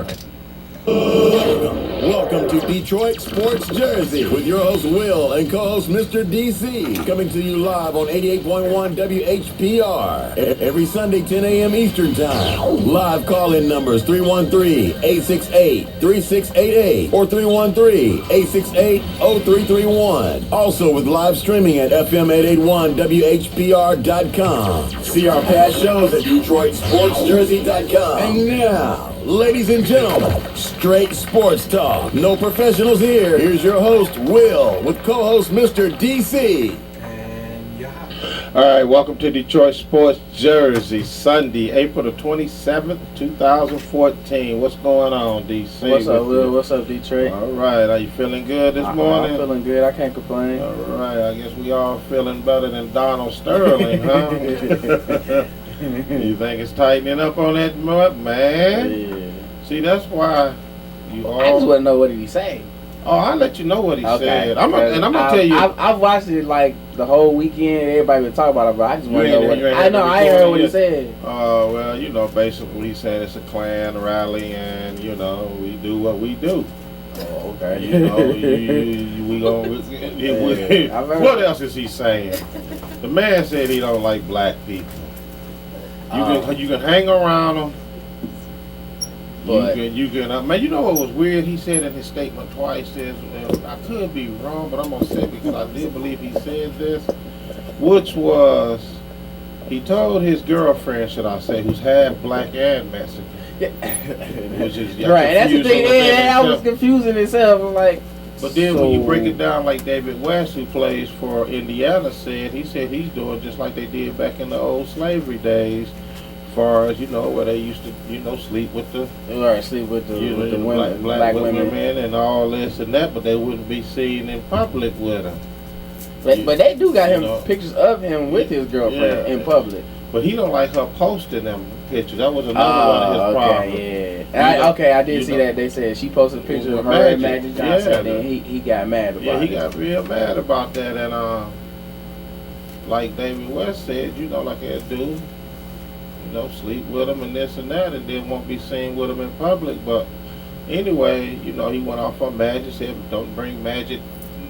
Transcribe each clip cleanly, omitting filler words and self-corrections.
right. Welcome to Detroit Sports Jersey with your host Will and co-host Mr. DC, coming to you live on 88.1 WHPR every Sunday 10 a.m. Eastern Time. Live call-in numbers 313-868-3688 or 313-868-0331. Also with live streaming at FM881WHPR.com. See our past shows at DetroitSportsJersey.com. And now, ladies and gentlemen, straight sports talk. No professionals here. Here's your host, Will, with co-host Mr. DC. And yeah. All right, welcome to Detroit Sports Jersey, Sunday, April the 27th, 2014. What's going on, DC? What's up, Will? What's up, Detroit? All right, are you feeling good this morning? I'm feeling good. I can't complain. All right, I guess we all feeling better than Donald Sterling, huh? You think it's tightening up on that month, man? Yeah. See, that's why you all... I just want to know what did he say. Oh, I'll let you know what he said. I'm gonna tell you. I've watched it like the whole weekend. Everybody been talking about it, but I just want to know what. I know. I heard what he said. Oh, well, you know, basically he said it's a Klan rally, and you know, we do what we do. Oh, okay. You know, we gonna. What else is he saying? The man said he don't like black people. You can hang around them. But you can man, you know what was weird? He said in his statement twice, I could be wrong, but I'm going to say it because I did believe he said this, which was, he told his girlfriend, should I say, who's half black and Mexican. Yeah. Which is right, that's the thing, I was confusing itself. I'm like, but then when you break it down like David West, who plays for Indiana, he said he's doing just like they did back in the old slavery days. Far as you know, where they used to, you know, sleep with the women, black women and all this and that, but they wouldn't be seen in public with them. But they do got him pictures of him with his girlfriend in public. But he don't like her posting them pictures. That was another one of his problems. I did see that. They said she posted a picture of her and Magic Johnson, and he got mad about it. Yeah, he got real mad about that, and like David West said, you know, like a dude. You know, sleep with him and this and that, and then won't be seen with him in public. But anyway, you know, he went off on Magic, said don't bring Magic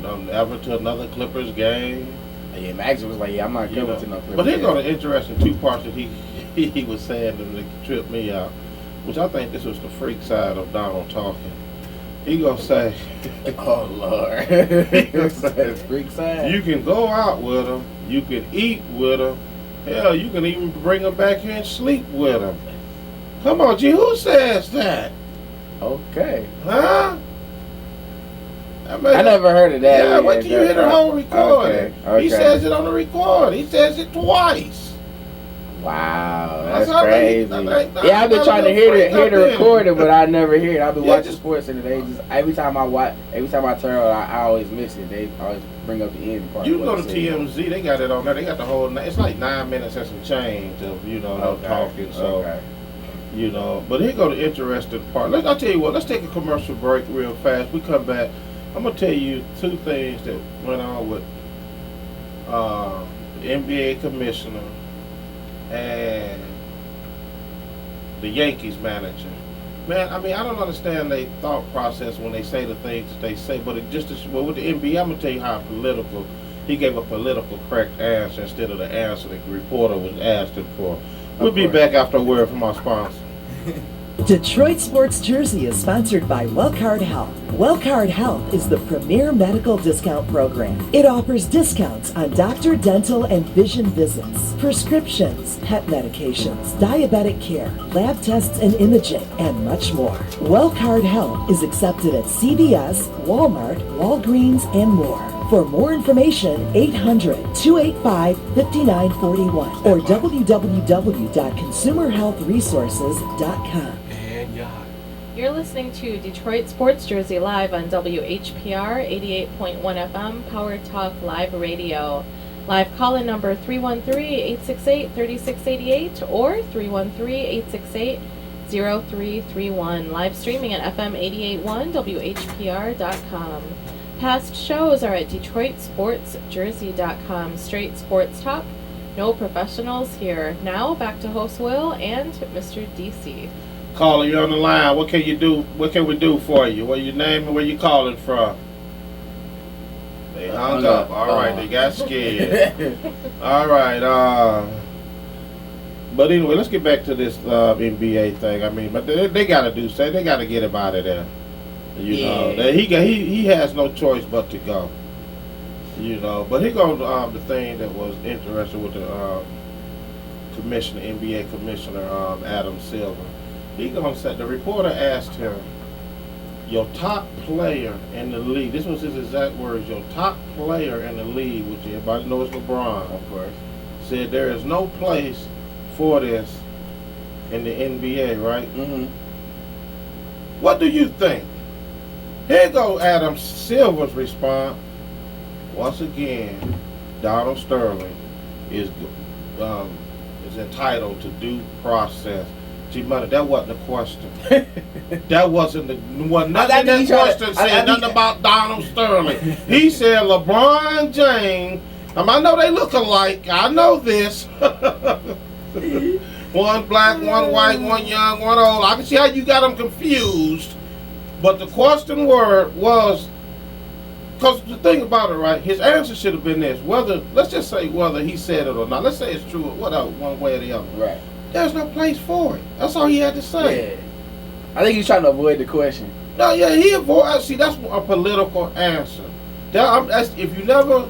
ever to another Clippers game. Yeah, Magic was like, yeah, I'm not coming to no Clippers. But here's got an interesting two parts that he was saying that tripped me out, which I think this was the freak side of Donald talking. He gonna say, oh Lord, he gonna say the freak side. You can go out with him, you can eat with him. Hell, you can even bring them back here and sleep with them. Come on, G, who says that? Okay. Huh? I never heard of that. Yeah, wait till you hear the whole recording. Okay. He says it on the record. He says it twice. Wow, that's crazy. Yeah, I've been trying to hear the recording, but I never hear it. I've been watching sports and they just every time I turn on, I always miss it. They always bring up the end part. You go to TMZ, they got it on there. They got the whole. It's like 9 minutes and some change of talking. So you know, but here go the interesting part. I'll tell you what. Let's take a commercial break real fast. We come back. I'm gonna tell you two things that went on with the NBA commissioner and the Yankees manager. Man, I mean, I don't understand their thought process when they say the things that they say, but with the NBA, I'm going to tell you how political, he gave a political correct answer instead of the answer the reporter was asking for. We'll be back after a word from our sponsor. Detroit Sports Jersey is sponsored by Wellcard Health. Wellcard Health is the premier medical discount program. It offers discounts on doctor, dental, and vision visits, prescriptions, pet medications, diabetic care, lab tests and imaging, and much more. Wellcard Health is accepted at CVS, Walmart, Walgreens, and more. For more information, 800-285-5941 or www.consumerhealthresources.com. You're listening to Detroit Sports Jersey live on WHPR 88.1 FM Power Talk Live Radio. Live call-in number 313-868-3688 or 313-868-0331. Live streaming at FM 88.1 WHPR.com. Past shows are at DetroitSportsJersey.com. Straight sports talk, no professionals here. Now back to host Will and Mr. DC. Caller, you're on the line. What can you do? What can we do for you? What your name and where you calling from? They hung up. All right, they got scared. All right. But anyway, let's get back to this NBA thing. I mean, but they got to do something. They got to get him out of there. You know, that he has no choice but to go. You know, but he goes the thing that was interesting with the commissioner, NBA commissioner Adam Silver. He gonna say, the reporter asked him, your top player in the league, this was his exact words, your top player in the league, which everybody knows LeBron, of course, said there is no place for this in the NBA, right? Mm-hmm. What do you think? Here goes Adam Silver's response. Once again, Donald Sterling is entitled to due process. G-Money, that wasn't a question. That wasn't nothing in that question said nothing about Donald Sterling. He said LeBron James. I know they look alike. I know this. One black, one white, one young, one old. I can see how you got them confused. But the question word was, because the thing about it, right, his answer should have been this. Let's just say whether he said it or not. Let's say it's true, whatever, one way or the other. Right. There's no place for it. That's all he had to say. Yeah. I think he's trying to avoid the question. No, yeah, he avoid. See, that's a political answer. If you never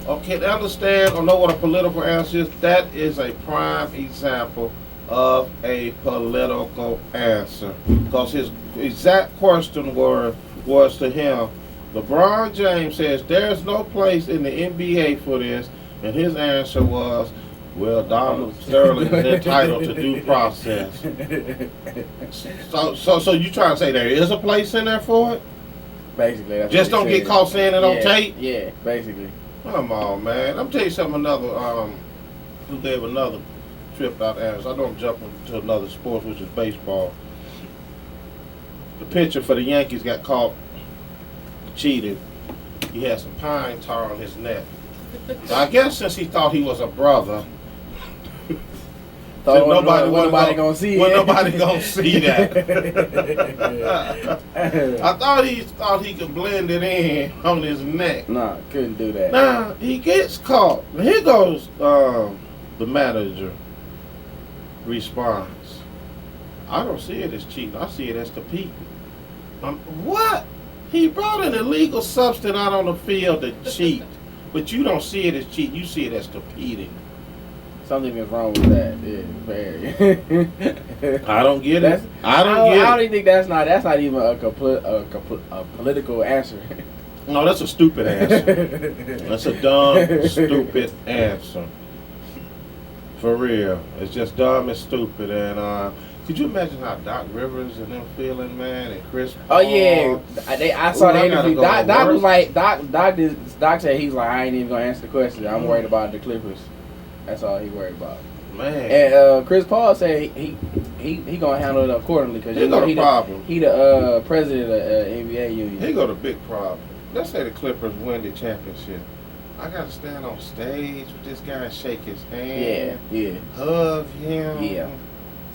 understand or know what a political answer is, that is a prime example of a political answer. Because his exact question was to him, LeBron James says there's no place in the NBA for this, and his answer was, well, Donald Sterling is entitled to due process. So you trying to say there is a place in there for it? Basically, that's just don't get caught saying it on tape. Yeah, basically. Come on, man. I'm tell you something. Who gave another trip out there? I know I'm jumping to another sport, which is baseball. The pitcher for the Yankees got caught cheating. He had some pine tar on his neck. So I guess since he thought he was a brother. Nobody gonna see that. I thought he could blend it in on his neck. Nah, couldn't do that. Nah, he gets caught. Here goes the manager response. I don't see it as cheating. I see it as competing. What? He brought an illegal substance out on the field to cheat, but you don't see it as cheating. You see it as competing. Something is wrong with that. Yeah, very. I don't get it. I don't even think that's not even a political answer. No, that's a stupid answer. That's a dumb, stupid answer. For real, it's just dumb and stupid. And could you imagine how Doc Rivers and them feeling, man, and Chris Paul? Oh yeah, I saw the interview. Doc was like, Doc said he's like, I ain't even gonna answer the question. I'm worried about the Clippers. That's all he worried about. Man. And Chris Paul said he gonna handle it accordingly because he the president of NBA union. He got a big problem. Let's say the Clippers win the championship. I gotta stand on stage with this guy and shake his hand. Yeah. Hug him.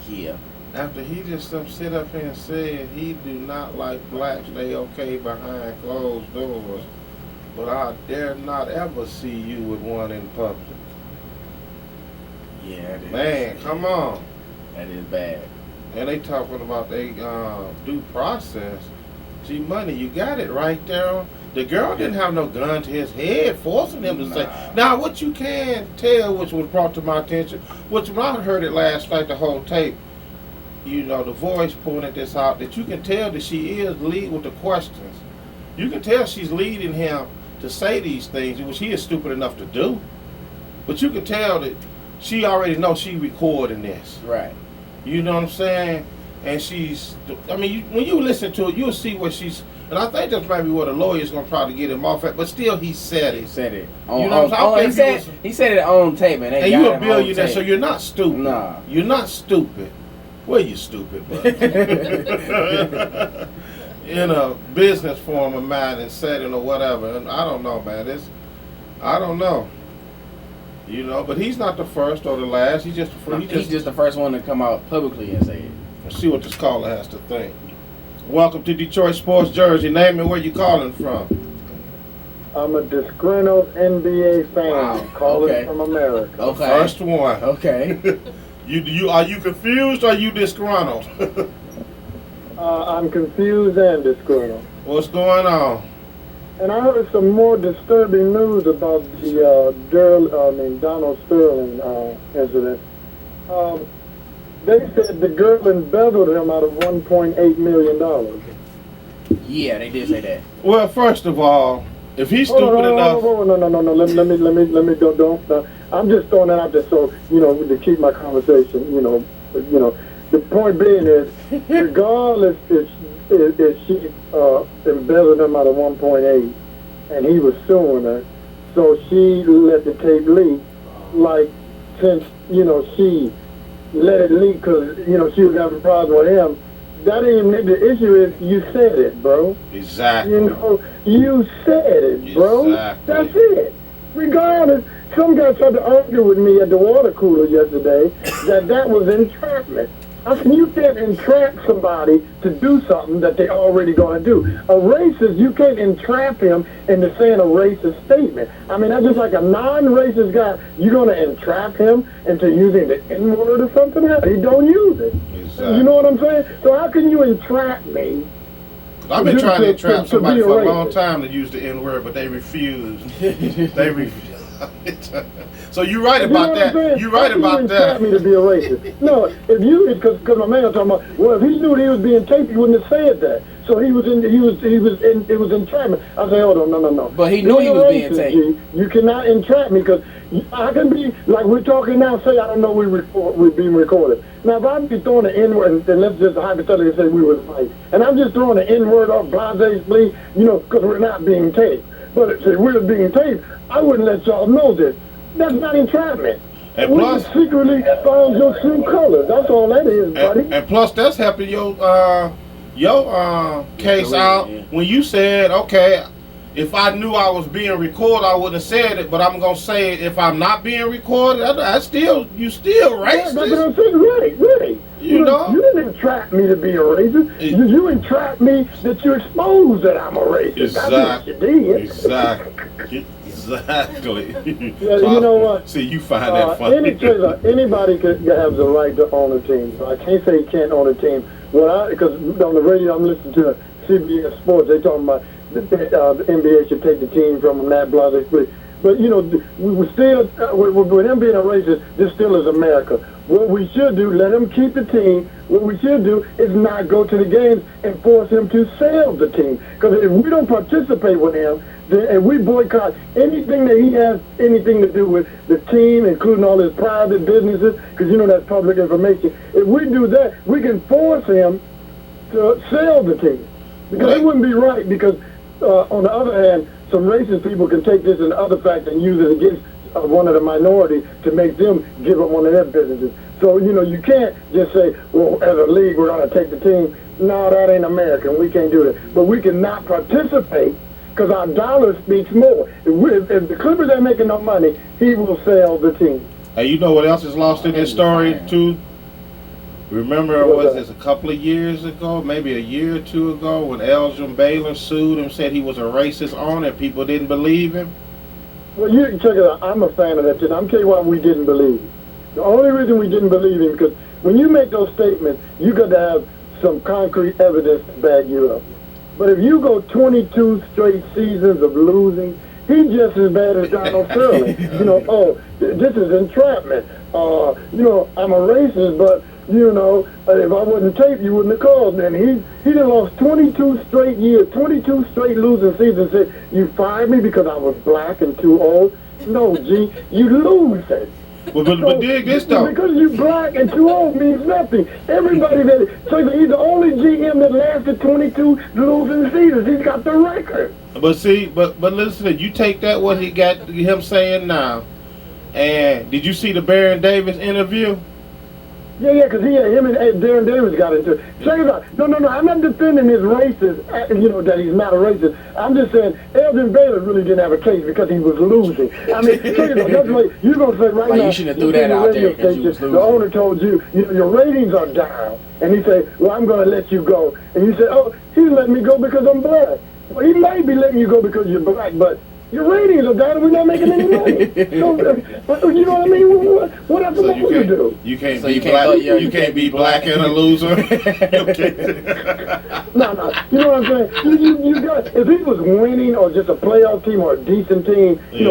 Yeah. After he just sit up here and said he do not like blacks, they okay behind closed doors, but I dare not ever see you with one in public. Yeah, that is. Man, come on. That is bad. And they talking about they due process. G-Money, you got it right there. The girl didn't have no gun to his head forcing him to say. Now, what you can tell, which was brought to my attention, which when I heard it last night, the whole tape, you know, the voice pointed this out, that you can tell that she is lead with the questions. You can tell she's leading him to say these things, which he is stupid enough to do. But you can tell that she already knows she recording this. Right. You know what I'm saying? And when you listen to it, you'll see what she's, and I think that's maybe what a lawyer's going to probably get him off at, but still he said it. He said it. You know what I'm saying? He said it on tape, man. And you're a billionaire, so you're not stupid. Nah. You're not stupid. Well, you stupid, but in a business form of mine and setting or whatever, and I don't know, man. I don't know. You know, but he's not the first or the last. He's just the first. He's just the first one to come out publicly and say it. Let's see what this caller has to think. Welcome to Detroit Sports Jersey. Name and where you calling from. I'm a disgruntled NBA fan. Wow. Calling from America. Okay. First one. Okay. You are you confused or are you disgruntled? I'm confused and disgruntled. What's going on? And I heard some more disturbing news about the Donald Sterling incident. They said the girl embezzled him out of $1.8 million. Yeah, they did say that. Well, first of all, if he's stupid enough, No. Let me go. Don't. I'm just throwing that out there so to keep my conversation. The point being is, regardless if she embezzled him out of 1.8, and he was suing her, so she let the tape leak. Like since she let it leak because she was having a problem with him. That ain't the issue. Is you said it, bro. exactly. You said it, bro. Exactly. That's it. Regardless, some guy tried to argue with me at the water cooler yesterday that was entrapment. I said, you can't entrap somebody to do something that they already going to do. A racist, you can't entrap him into saying a racist statement. I mean, that's just like a non-racist guy. You're going to entrap him into using the N-word or something else? He don't use it. Exactly. You know what I'm saying? So how can you entrap me? I've been trying to entrap somebody be a for a long racist. time to use the N-word, but they refused. They refused. So you're right about that. You're right about that. Me to be a racist. No, because my man was talking about, well, if he knew that he was being taped, he wouldn't have said that. So it was entrapment. I say, oh no. But he knew he was being taped. You cannot entrap me because I can be like we're talking now. Say I don't know we're being recorded. Now if I'm just throwing the N-word, and let's just hypothetically say we were right, and I'm just throwing the N-word off blase, please, because we're not being taped. But if we're being taped, I wouldn't let y'all know this. That's not entrapment. And we plus, secretly found your true colors. That's all that is, buddy. and plus, that's helping your case out when you said, okay, if I knew I was being recorded, I wouldn't have said it. But I'm gonna say it if I'm not being recorded. You still racist. Yeah, that's what I'm saying. Right. You didn't entrap me to be a racist. You entrapped me that you exposed that I'm a racist. Exactly. That's what you did. Exactly. Yeah, you know what? See, you find that funny. Anybody has the right to own a team. So I can't say you can't own a team. Because on the radio I'm listening to CBS Sports, they talking about the NBA should take the team from them, that blah, blah, blah. But we still, with him being a racist, this still is America. What we should do, let him keep the team. What we should do is not go to the games and force him to sell the team. Because if we don't participate with him, and we boycott anything that he has anything to do with the team, including all his private businesses, because that's public information. If we do that, we can force him to sell the team. Because it wouldn't be right, because on the other hand, some racist people can take this and other facts and use it against one of the minority to make them give up one of their businesses. So, you can't just say, well, as a league, we're going to take the team. No, that ain't American. We can't do that. But we can not participate because our dollar speaks more. If the Clippers ain't making no money, he will sell the team. Hey, you know what else is lost in this story, too? Remember, was this a couple of years ago, maybe a year or two ago, when Elgin Baylor sued him, said he was a racist owner, and people didn't believe him? Well, you can check it out. I'm a fan of that shit. I'm telling you why we didn't believe him. The only reason we didn't believe him, because when you make those statements, you got to have some concrete evidence to back you up. But if you go 22 straight seasons of losing, he's just as bad as Donald Sterling. This is entrapment. I'm a racist, but if I wasn't taped, you wouldn't have called me. And he done lost 22 straight years, 22 straight losing seasons. Said, you fired me because I was black and too old? No, G, you lose it. But dig this though. Because you black and too old means nothing. Everybody so he's the only GM that lasted 22 losing seasons. He's got the record. But see, but listen, you take that what he got him saying now, and did you see the Baron Davis interview? Yeah, because him and Darren Davis got into it. Check it out. No, I'm not defending his racist, that he's not a racist. I'm just saying Elgin Baylor really didn't have a case because he was losing. I mean, check it out. That's what you're going to say right now. You shouldn't have threw that out there because you was losing. The owner told you, your ratings are down. And he said, well, I'm going to let you go. And you say, oh, he's letting me go because I'm black. Well, he might be letting you go because you're black, but your ratings are down and we're not making any money. So, you know what I mean? What else am I supposed to do? You can't be black. You can't be black and a loser. No. You know what I'm saying? You got, if he was winning or just a playoff team or a decent team, then he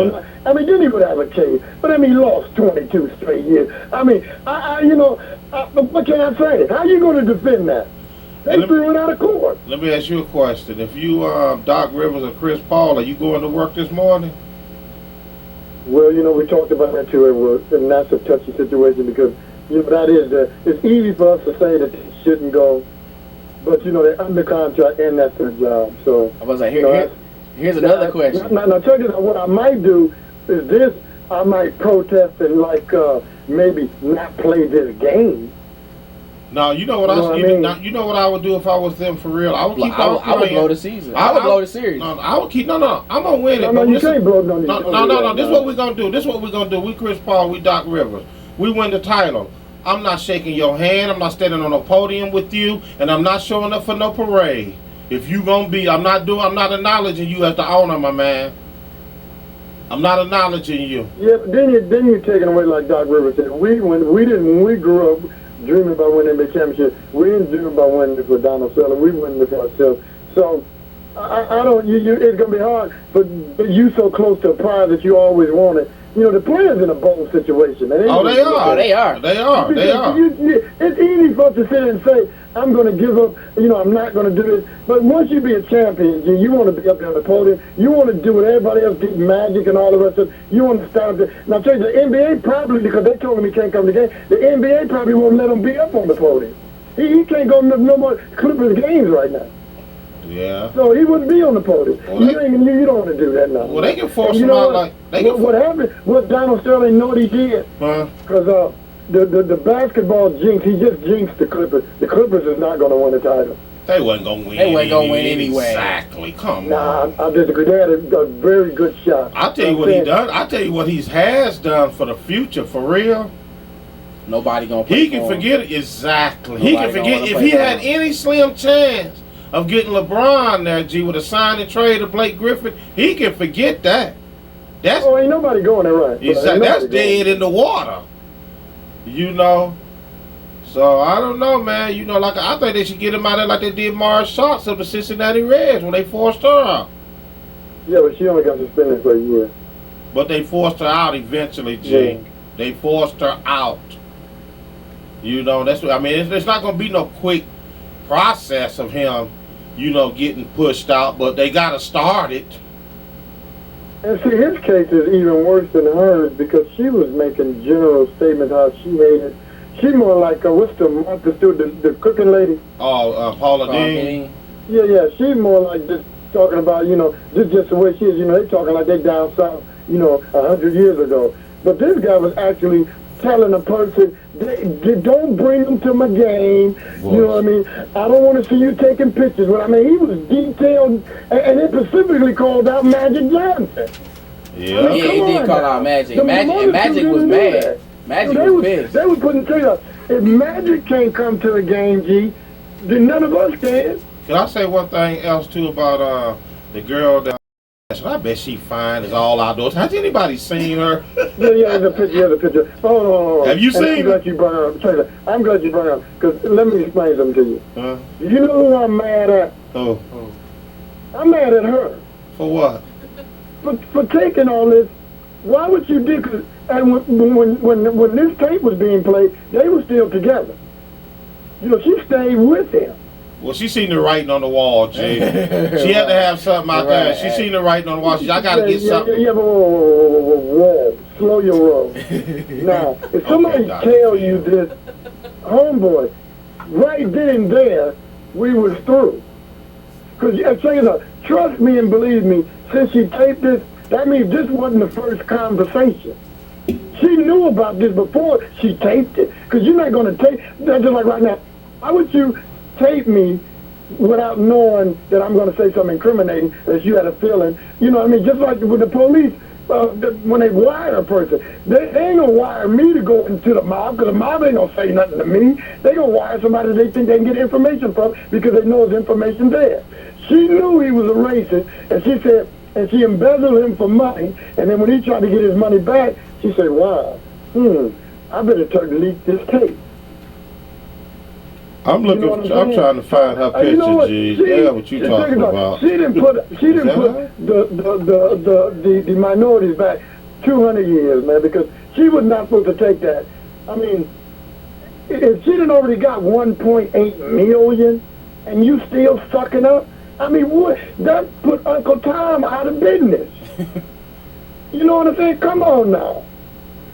would have a case. But he lost 22 straight years. What can I say? How are you going to defend that? They threw it out of court. Let me ask you a question. If you Doc Rivers or Chris Paul, are you going to work this morning? Well, we talked about that too at work, and that's a touchy situation because that is it's easy for us to say that they shouldn't go, but they're under contract and that's their job. So I was like, here's another question. Now, check this out. What I might do is this: I might protest and maybe not play this game. No, you know what you know what I would do if I was them for real. I would keep on playing. I would blow the season. I would blow the series. No, I would keep. No. I'm gonna win it. No, you can't blow no. This is what we're gonna do. We Chris Paul. We Doc Rivers. We win the title. I'm not shaking your hand. I'm not standing on a podium with you, and I'm not showing up for no parade. If you gonna be, I'm not acknowledging you as the owner, my man. I'm not acknowledging you. Yeah, but then you're taking away like Doc Rivers said. When we grew up dreaming about winning the championship, we didn't dream about winning for Donald Sterling. We win it for ourselves. So I don't. It's gonna be hard, but you so close to a prize that you always wanted. The players in a bold situation. They are. It's easy for us to sit and say, I'm going to give up, I'm not going to do this. But once you be a champion, you want to be up there on the podium. You want to do what everybody else did, Magic and all the rest of it. You want to start there. Now, I'll tell you, the NBA probably, because they told him he can't come to the game, the NBA probably won't let him be up on the podium. He can't go no more Clippers games right now. Yeah. So he wouldn't be on the podium. Well, you don't want to do that now. Well, they can force him out what happened? What Donald Sterling know he did? Because the basketball jinx, he just jinxed the Clippers. The Clippers is not going to win the title. They wasn't going to win. They wasn't going to win anyway. Exactly. Come on. Nah, I disagree. They had a very good shot. I'll tell you what he done. I'll tell you what he has done for the future, for real. Nobody going to play He can forget it. Exactly. He can forget if he had any slim chance of getting LeBron there, G, with a sign and trade of Blake Griffin, he can forget that. Ain't nobody going there, right? That's dead in the water. So I don't know, man. I think they should get him out there like they did Mars Shots of the Cincinnati Reds when they forced her out. Yeah, but she only got suspended for a year. But they forced her out eventually, G. Yeah. They forced her out. That's what I mean. It's not gonna be no quick process of him, getting pushed out, but they gotta start it. And see, his case is even worse than hers because she was making general statements how she hated. She more like what's the cooking lady? Oh, Paula Dean. Yeah. She more like just talking about just the way she is. They talking like they down south 100 years ago. But this guy was actually telling a person, don't bring them to my game. You know what I mean? I don't want to see you taking pictures. Well, I mean, he was detailed, and it specifically called out Magic Johnson. Yeah, he did call out Magic. Magic was mad. Magic was pissed. They were putting together, if Magic can't come to the game, G, then none of us can. Can I say one thing else, too, about the girl that... I bet she fine as all outdoors. Has anybody seen her? Yeah, the picture. Hold on. Have you seen her? I'm glad you brought her up. Because let me explain something to you. You know who I'm mad at? Oh. I'm mad at her. For what? For taking all this. Why would you do? Cause, and when this tape was being played, they were still together. She stayed with him. Well, she seen the writing on the wall, Jay. She had to have something out there. She seen the writing on the wall. She said, I got to get something. Yeah, but whoa. Slow your roll. Now, if somebody tell you this, homeboy, right then and there, we was through. Because, trust me and believe me, since she taped this, that means this wasn't the first conversation. She knew about this before she taped it. Because you're not going to tape, that's just like right now. Why would you tape me without knowing that I'm going to say something incriminating that you had a feeling? You know what I mean? Just like with the police, when they wire a person, they ain't going to wire me to go into the mob, because the mob ain't going to say nothing to me. They going to wire somebody they think they can get information from because they know there's information there. She knew he was a racist, and she said, and she embezzled him for money, and then when he tried to get his money back, she said, wow, I better leak this tape. I'm looking. You know I'm trying to find her picture, you know what? G. Yeah, what you talking about? She didn't put the minorities back 200 years, man, because she was not supposed to take that. I mean, if she done already got 1.8 million, and you still sucking up, I mean, what? That put Uncle Tom out of business. You know what I'm saying? Come on now.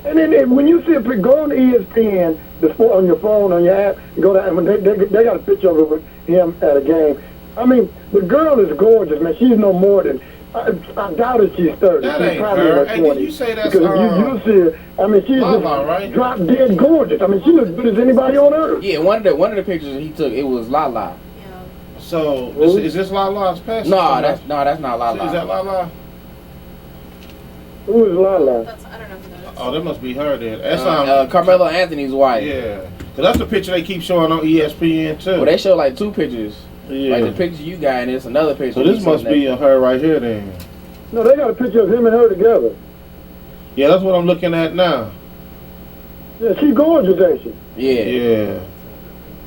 And then when you see a go on ESPN, the sport on your phone, on your app, you go down, and they got a picture of her with him at a game. I mean, the girl is gorgeous, man. She's no more than, I doubt if she's 30. That she's ain't probably her. in her 20s. Did you say that's because you see her, I mean, she's Lala, just right? drop dead gorgeous. I mean, she looks good as anybody on earth. Yeah, one of the pictures he took, it was Lala. So is this Lala's pastor? No, that's not Lala. Is that Lala? Who is Lala? I don't know who that is. Oh, that must be her then. That's Carmelo Anthony's wife. Yeah, cause that's the picture they keep showing on ESPN too. Well, they show like two pictures. Yeah. Like the picture you got, and it's another picture. So this must be her right here then. No, they got a picture of him and her together. Yeah, that's what I'm looking at now. Yeah, she's gorgeous, ain't she? Yeah. Yeah.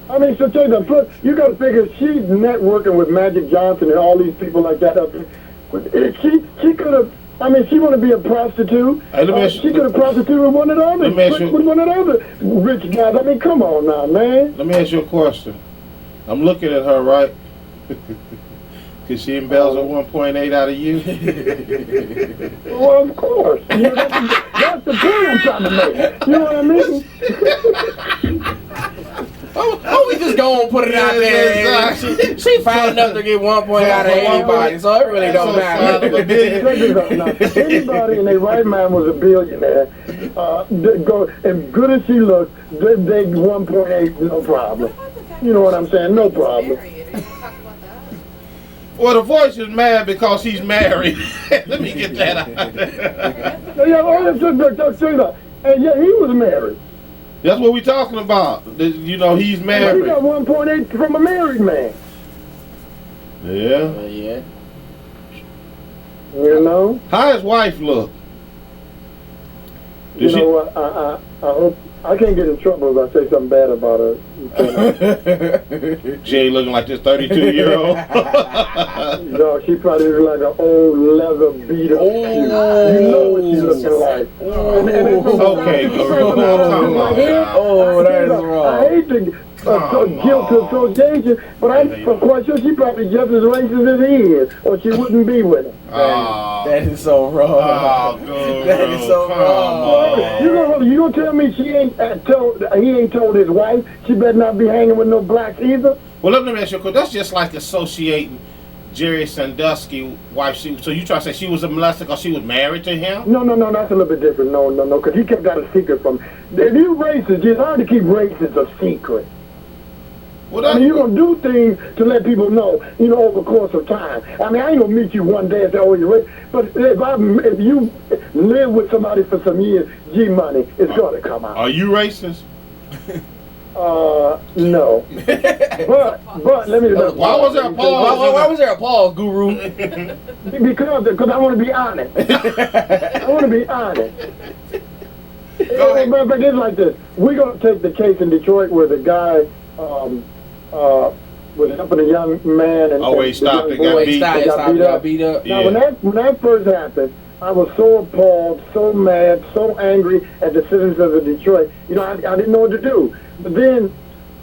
I mean, so check that. Plus, you got to figure she's networking with Magic Johnson and all these people like that. She could have. I mean, she want to be a prostitute. Hey, she could have prostituted with one of the other, with one of the other rich guys. I mean, come on now, man. Let me ask you a question. I'm looking at her, right? Could she embezzle 1.8 out of you? Well, of course. You know, that's the point I'm trying to make. You know what I mean? Oh, we just go and put it out there. She found enough to get 1 point out of anybody, so it really don't matter. Anybody in their right mind was a billionaire. And good as she looks, they 1.8, no problem. You know what I'm saying? No problem. Well, the voice is mad because he's married. Let me get that out. And yeah, he was married. That's what we talking about. You know, he's married. He got 1.8 from a married man. Yeah. Yeah. You know? How his wife look? You know what? I hope I can't get in trouble if I say something bad about her. She ain't looking like this 32-year-old. No, she probably looks like an old leather beater. Oh, you know what she's looking like. Okay, girl. That is wrong. I hate the guilt association, but I'm quite sure she probably just as racist as he is, or she wouldn't be with him. That is so wrong. That is so wrong. You gonna tell me he ain't told his wife she better not be hanging with no blacks either? Well, let me ask you a question. That's just like associating Jerry Sandusky wife. So you try to say she was a molester because she was married to him? No, that's a little bit different. No, because he kept that a secret from. If you racist, it's hard to keep racists a secret. Well, I mean, you're going to do things to let people know, over the course of time. I mean, I ain't going to meet you one day and say, oh, you're racist. But if you live with somebody for some years, G-money, it's going to come out. Are you racist? No. But let me. Why was there a pause? Why was there a pause, Guru? Because I want to be honest. I want to be honest. Go ahead. But it's like this. We're going to take the case in Detroit where the guy was helping a young man and he stopped and got beat up. Now, when that first happened, I was so appalled, so mad, so angry at the citizens of Detroit. I didn't know what to do. But then,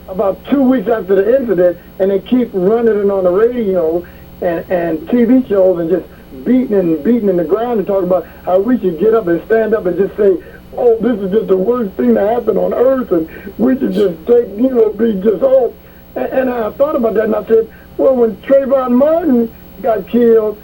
about 2 weeks after the incident, and they keep running it on the radio and TV shows and just beating in the ground and talking about how we should get up and stand up and just say, oh, this is just the worst thing that happened on earth, and we should just be just off. And I thought about that, and I said, well, when Trayvon Martin got killed,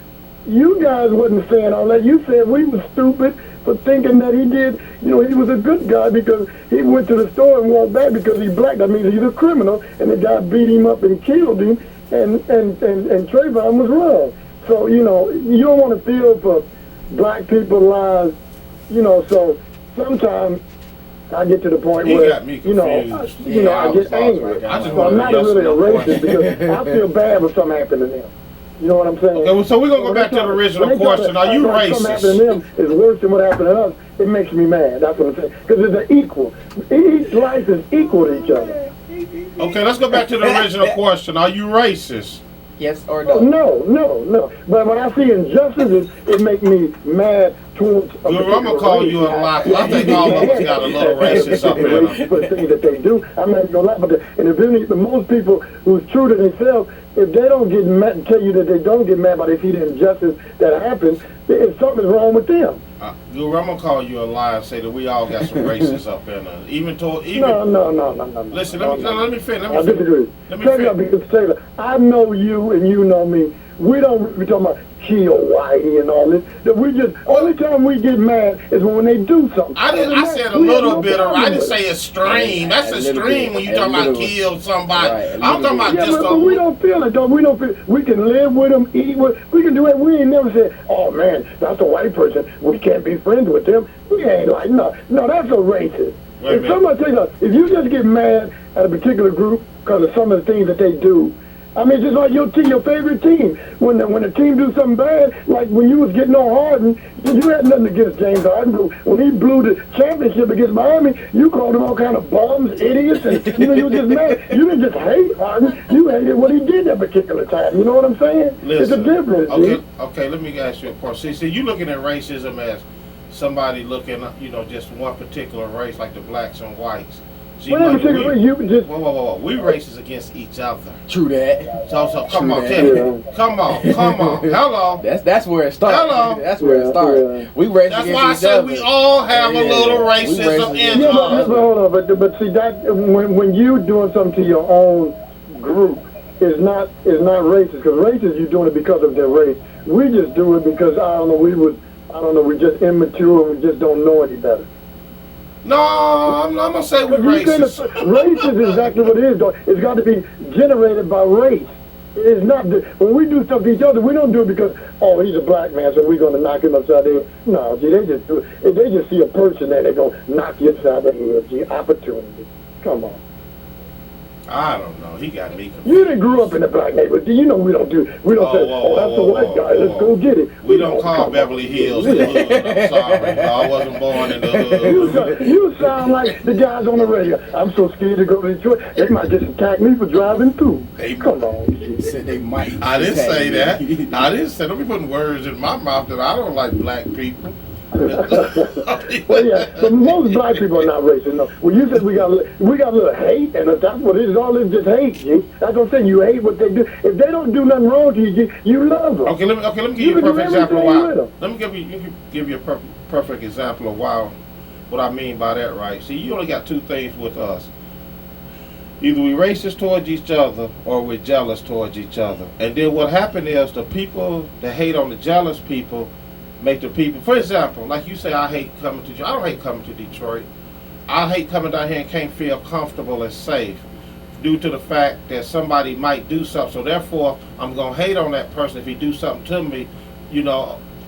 you guys wasn't saying all that. You said we were stupid for thinking that he did, he was a good guy because he went to the store and walked back because he's black. That means he's a criminal, and the guy beat him up and killed him, and Trayvon was wrong. So, you don't want to feel for black people's lives, so sometimes I get to the point where, I get angry. So I'm not really a racist because I feel bad when something happened to them. You know what I'm saying? Okay, well, so we're going to go back to the original question. Are you racist? Something happened to them is worse than what happened to us. It makes me mad. That's what I'm saying. Because it's an equal. Each life is equal to each other. Okay, let's go back to the original question. Are you racist? Yes or no? No. But when I see injustices, it makes me mad towards. I'm gonna call you a liar. I think all of us got a little racist up in them. For the things that they do, I'm not gonna lie. But the most people who's true to themselves, if they don't get mad, tell you that they don't get mad, but they see the injustice that happens, if something's wrong with them. Guru, I'm gonna call you a liar and say that we all got some racists up in us. No. Listen, let me finish. I disagree. Because Taylor, I know you and you know me. We don't be talking about kill Whitey and all this. That we just only time we get mad is when they do something. I said a little bit of. I didn't say extreme. That's extreme when you talking about kill somebody. Right, I'm talking about just. But we don't feel it though. We don't feel. We can live with them, eat with. We can do it. We ain't never said, "Oh man, that's a white person. We can't be friends with them." We ain't like no. That's a racist. If somebody takes us, if you just get mad at a particular group because of some of the things that they do. I mean, just like your team, your favorite team. When the team do something bad, like when you was getting on Harden, you had nothing against James Harden. When he blew the championship against Miami, you called him all kind of bums, idiots, and you were just mad. You didn't just hate Harden. You hated what he did that particular time. You know what I'm saying? Listen, it's a difference. Okay. Let me ask you a question. See, you looking at racism as somebody looking, just one particular race, like the blacks and whites. Whoa. We racist against each other. True that. So come on, tell me. Come on. Hello. That's where it starts. Hello. That's where it starts. Yeah. We racist That's against why I each said other. we all have a little racism in us. Hold on, but see that when you doing something to your own group is not racist, because racist you're doing it because of their race. We just do it because we're just immature and we just don't know any better. No, I'm gonna say we're racist. Race is exactly what it is, though. It's got to be generated by race. It's not when we do stuff to each other, we don't do it because he's a black man, so we're gonna knock him upside the head. No, see, they just do it. If they just see a person there, they're gonna knock you upside the head. See, opportunity. Come on. I don't know. He got me confused. You didn't grow up in a black neighborhood. We don't say, that's the white guy. Let's go get it. We don't call Beverly Hills the hood. I'm sorry. I wasn't born in the hood. You sound like the guys on the radio. I'm so scared to go to Detroit. They might just attack me for driving through. Come on. Said they might. I didn't say that. I didn't say. Don't be putting words in my mouth that I don't like black people. Well, yeah, but most black people are not racist. No. When you said we got a little hate, and that's what it is. All this just hate, G. That's what I'm saying. You hate what they do. If they don't do nothing wrong to you, G, you love them. Okay, let me give you a perfect example of why. Let me give you a perfect example of why. What I mean by that, right? See, you only got two things with us. Either we racist towards each other, or we're jealous towards each other. And then what happened is the people that hate on the jealous people make the people, for example, like you say, I hate coming to Detroit. I don't hate coming to Detroit. I hate coming down here and can't feel comfortable and safe due to the fact that somebody might do something. So therefore, I'm going to hate on that person if he do something to me,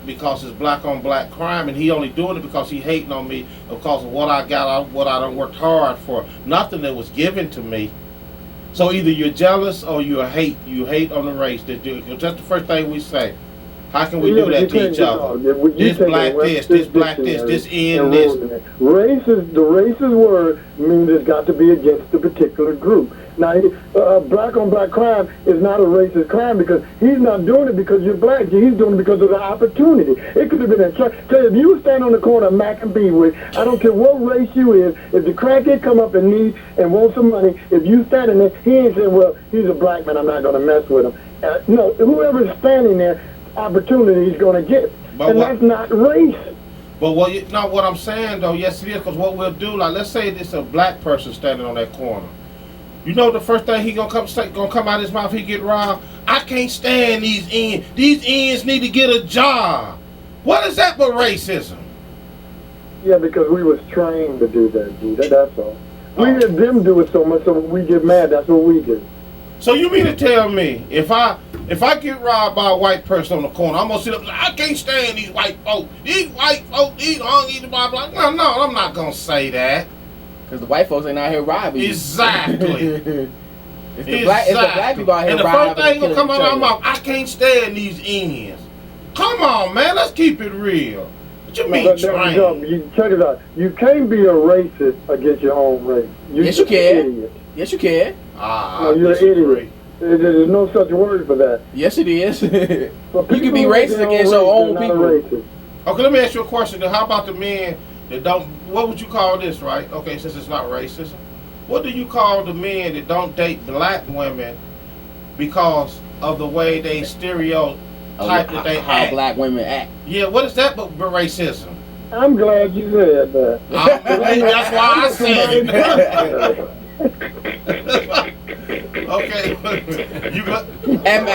because it's black on black crime, and he only doing it because he hating on me because of what I got, what I done worked hard for. Nothing that was given to me. So either you're jealous or you hate. You hate on the race. That's the first thing we say. How can we do that to each other? This black this black this in this. The racist word means it's got to be against a particular group. Now, black on black crime is not a racist crime because he's not doing it because you're black. He's doing it because of the opportunity. It could have been a truck. If you stand on the corner of Mac and Beasley, I don't care what race you is, if the crackhead come up and need and want some money, if you standing there, he ain't saying, well, he's a black man, I'm not going to mess with him. No, whoever's standing there, opportunity he's going to get. That's not race. But what I'm saying though, yes it is, because what we'll do, like let's say it's a black person standing on that corner. You know the first thing he gonna come out of his mouth, he get robbed. I can't stand these ends. These ends need to get a job. What is that but racism? Yeah, because we was trained to do that, G. That's all. We let them do it so much, so when we get mad, that's what we do. So you mean to tell me if I get robbed by a white person on the corner, I'm gonna sit up and say, I can't stand these white folks. These white folks, these hungry, blah blah. No, I'm not gonna say that. Because the white folks ain't out here robbing you. Exactly. It's the black people out here and the robbing. first thing gonna come out of my mouth, I can't stand these Indians. Come on, man, let's keep it real. What you mean trained? You check it out. You can't be a racist against your own race. Yes, you can. Yes, you can. No, you're an idiot. There's no such word for that. Yes, it is. You can be racist against your own people. Okay, let me ask you a question. How about the men that don't? What would you call this, right? Okay, since it's not racism, what do you call the men that don't date black women because of the way they stereotype that they how act? Black women act. Yeah, what is that but racism? I'm glad you said that. That's why I said it. Okay. You got. I'm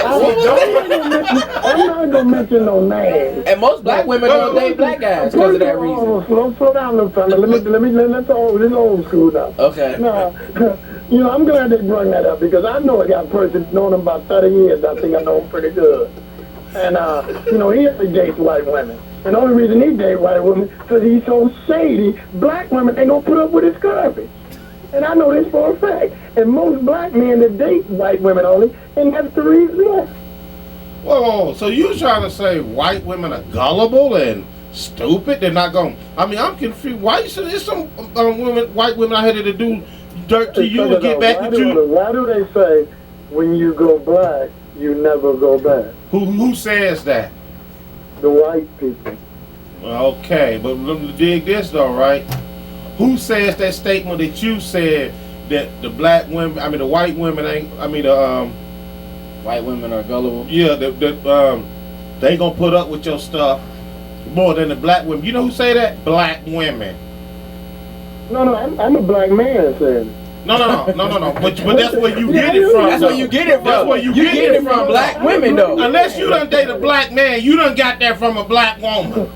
not gonna mention no names. And most black women don't date black guys because of that reason. Slow down, little fella. Let's old school now. Okay. Now, I'm glad they brought that up because I know a guy person known him about 30 years. I think I know him pretty good. And he only dates white women. And the only reason he dates white women because he's so shady. Black women ain't gonna put up with his garbage. And I know this for a fact. And most black men that date white women only, and that's the reason why. Whoa, so you trying to say white women are gullible and stupid? They're not going. I mean, I'm confused. Why is there some white women out here to do dirt to you and get back at you? Why do they say when you go black, you never go back? Who says that? The white people. Okay, but let me dig this though, right? Who says that statement that you said that the white women ain't? White women are gullible. Yeah, they gonna put up with your stuff more than the black women. You know who say that? Black women. No, I'm a black man saying. No. But that's where you get it from. That's where you get it from. That's where you get it from black women though. Unless you done date a black man, you done got that from a black woman.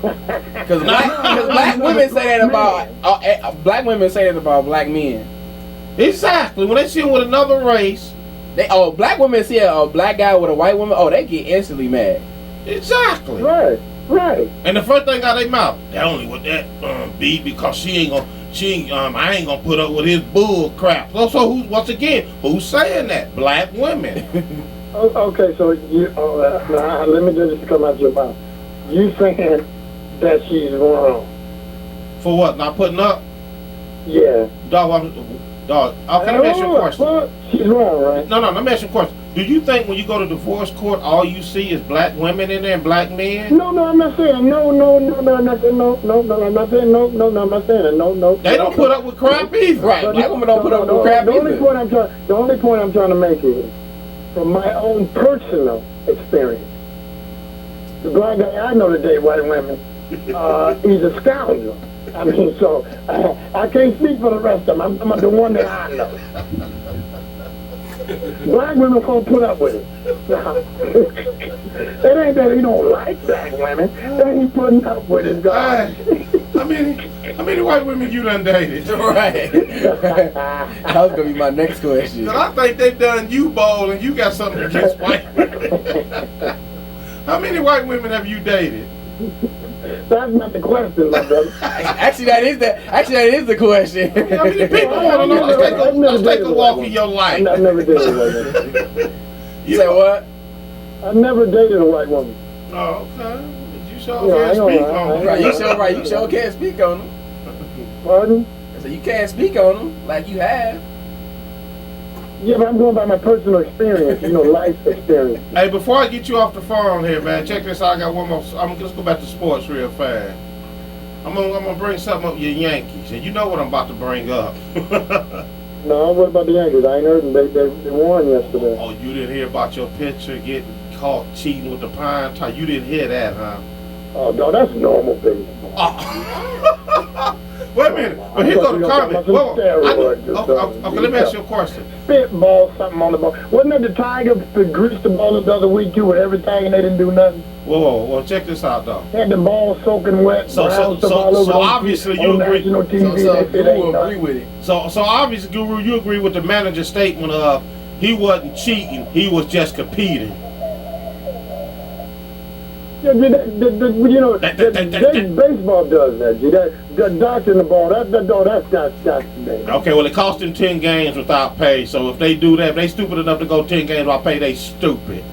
Because black women say that about black women say that about black men. Exactly. When they see him with another race, black women see a black guy with a white woman. Oh, they get instantly mad. Exactly. Right. And the first thing out of their mouth, that only with that B because I ain't gonna put up with his bull crap. So who's saying that? Black women. Okay, so let me just come out your mouth. You saying that she's wrong? For what? Not putting up? Yeah. Dog. Okay, let me ask you a question. Well, she's wrong, right? No, let me ask you a question. Do you think when you go to divorce court, all you see is black women in there and black men? No, I'm not saying no, I'm not saying no, I'm not saying no, I'm not saying it, no. They don't put up with crap either. Right, black women don't put up with crap either. The only point I'm trying to make is, from my own personal experience, the black guy I know today, white women, he's a scoundrel. I mean, so I can't speak for the rest of them. I'm the one that I know. Black women won't put up with it. It ain't that he don't like black women. That he putting up with it, guys. How many white women you done dated? Right. That was gonna be my next question. Cause I think they done you bowl and you got something against white women. How many white women have you dated? That's not the question, my brother. Actually, that is the question. How many people want to know? Let's take a walk in your life. I've never dated a white woman. You say what? I've never dated a white woman. Oh, okay. You sure can't speak on them. Right, you sure can't speak on them. Pardon? So you can't speak on them like you have. Yeah, but I'm going by my personal experience, life experience. Hey, before I get you off the phone here, man, check this out. I got one more. Let's go back to sports real fast. I'm gonna bring something up your Yankees, and you know what I'm about to bring up. No, what about the Yankees? I ain't heard them. They won yesterday. Oh, you didn't hear about your pitcher getting caught cheating with the pine tar? You didn't hear that, huh? Oh, no, that's normal baseball. Wait a minute. But here go the comment. Okay, let me ask you a question. Spitball something on the ball. Wasn't that the Tiger that greased the ball the other week too with everything and they didn't do nothing? Whoa, well, check this out, though. Had the ball soaking wet. So obviously you agree. National TV, So Guru agree with it. So obviously, Guru, you agree with the manager's statement of he wasn't cheating, he was just competing. Yeah, baseball does that. That doctoring the ball, that's Okay, well, it cost him 10 games without pay. So if they do that, if they stupid enough to go 10 games without pay, they stupid.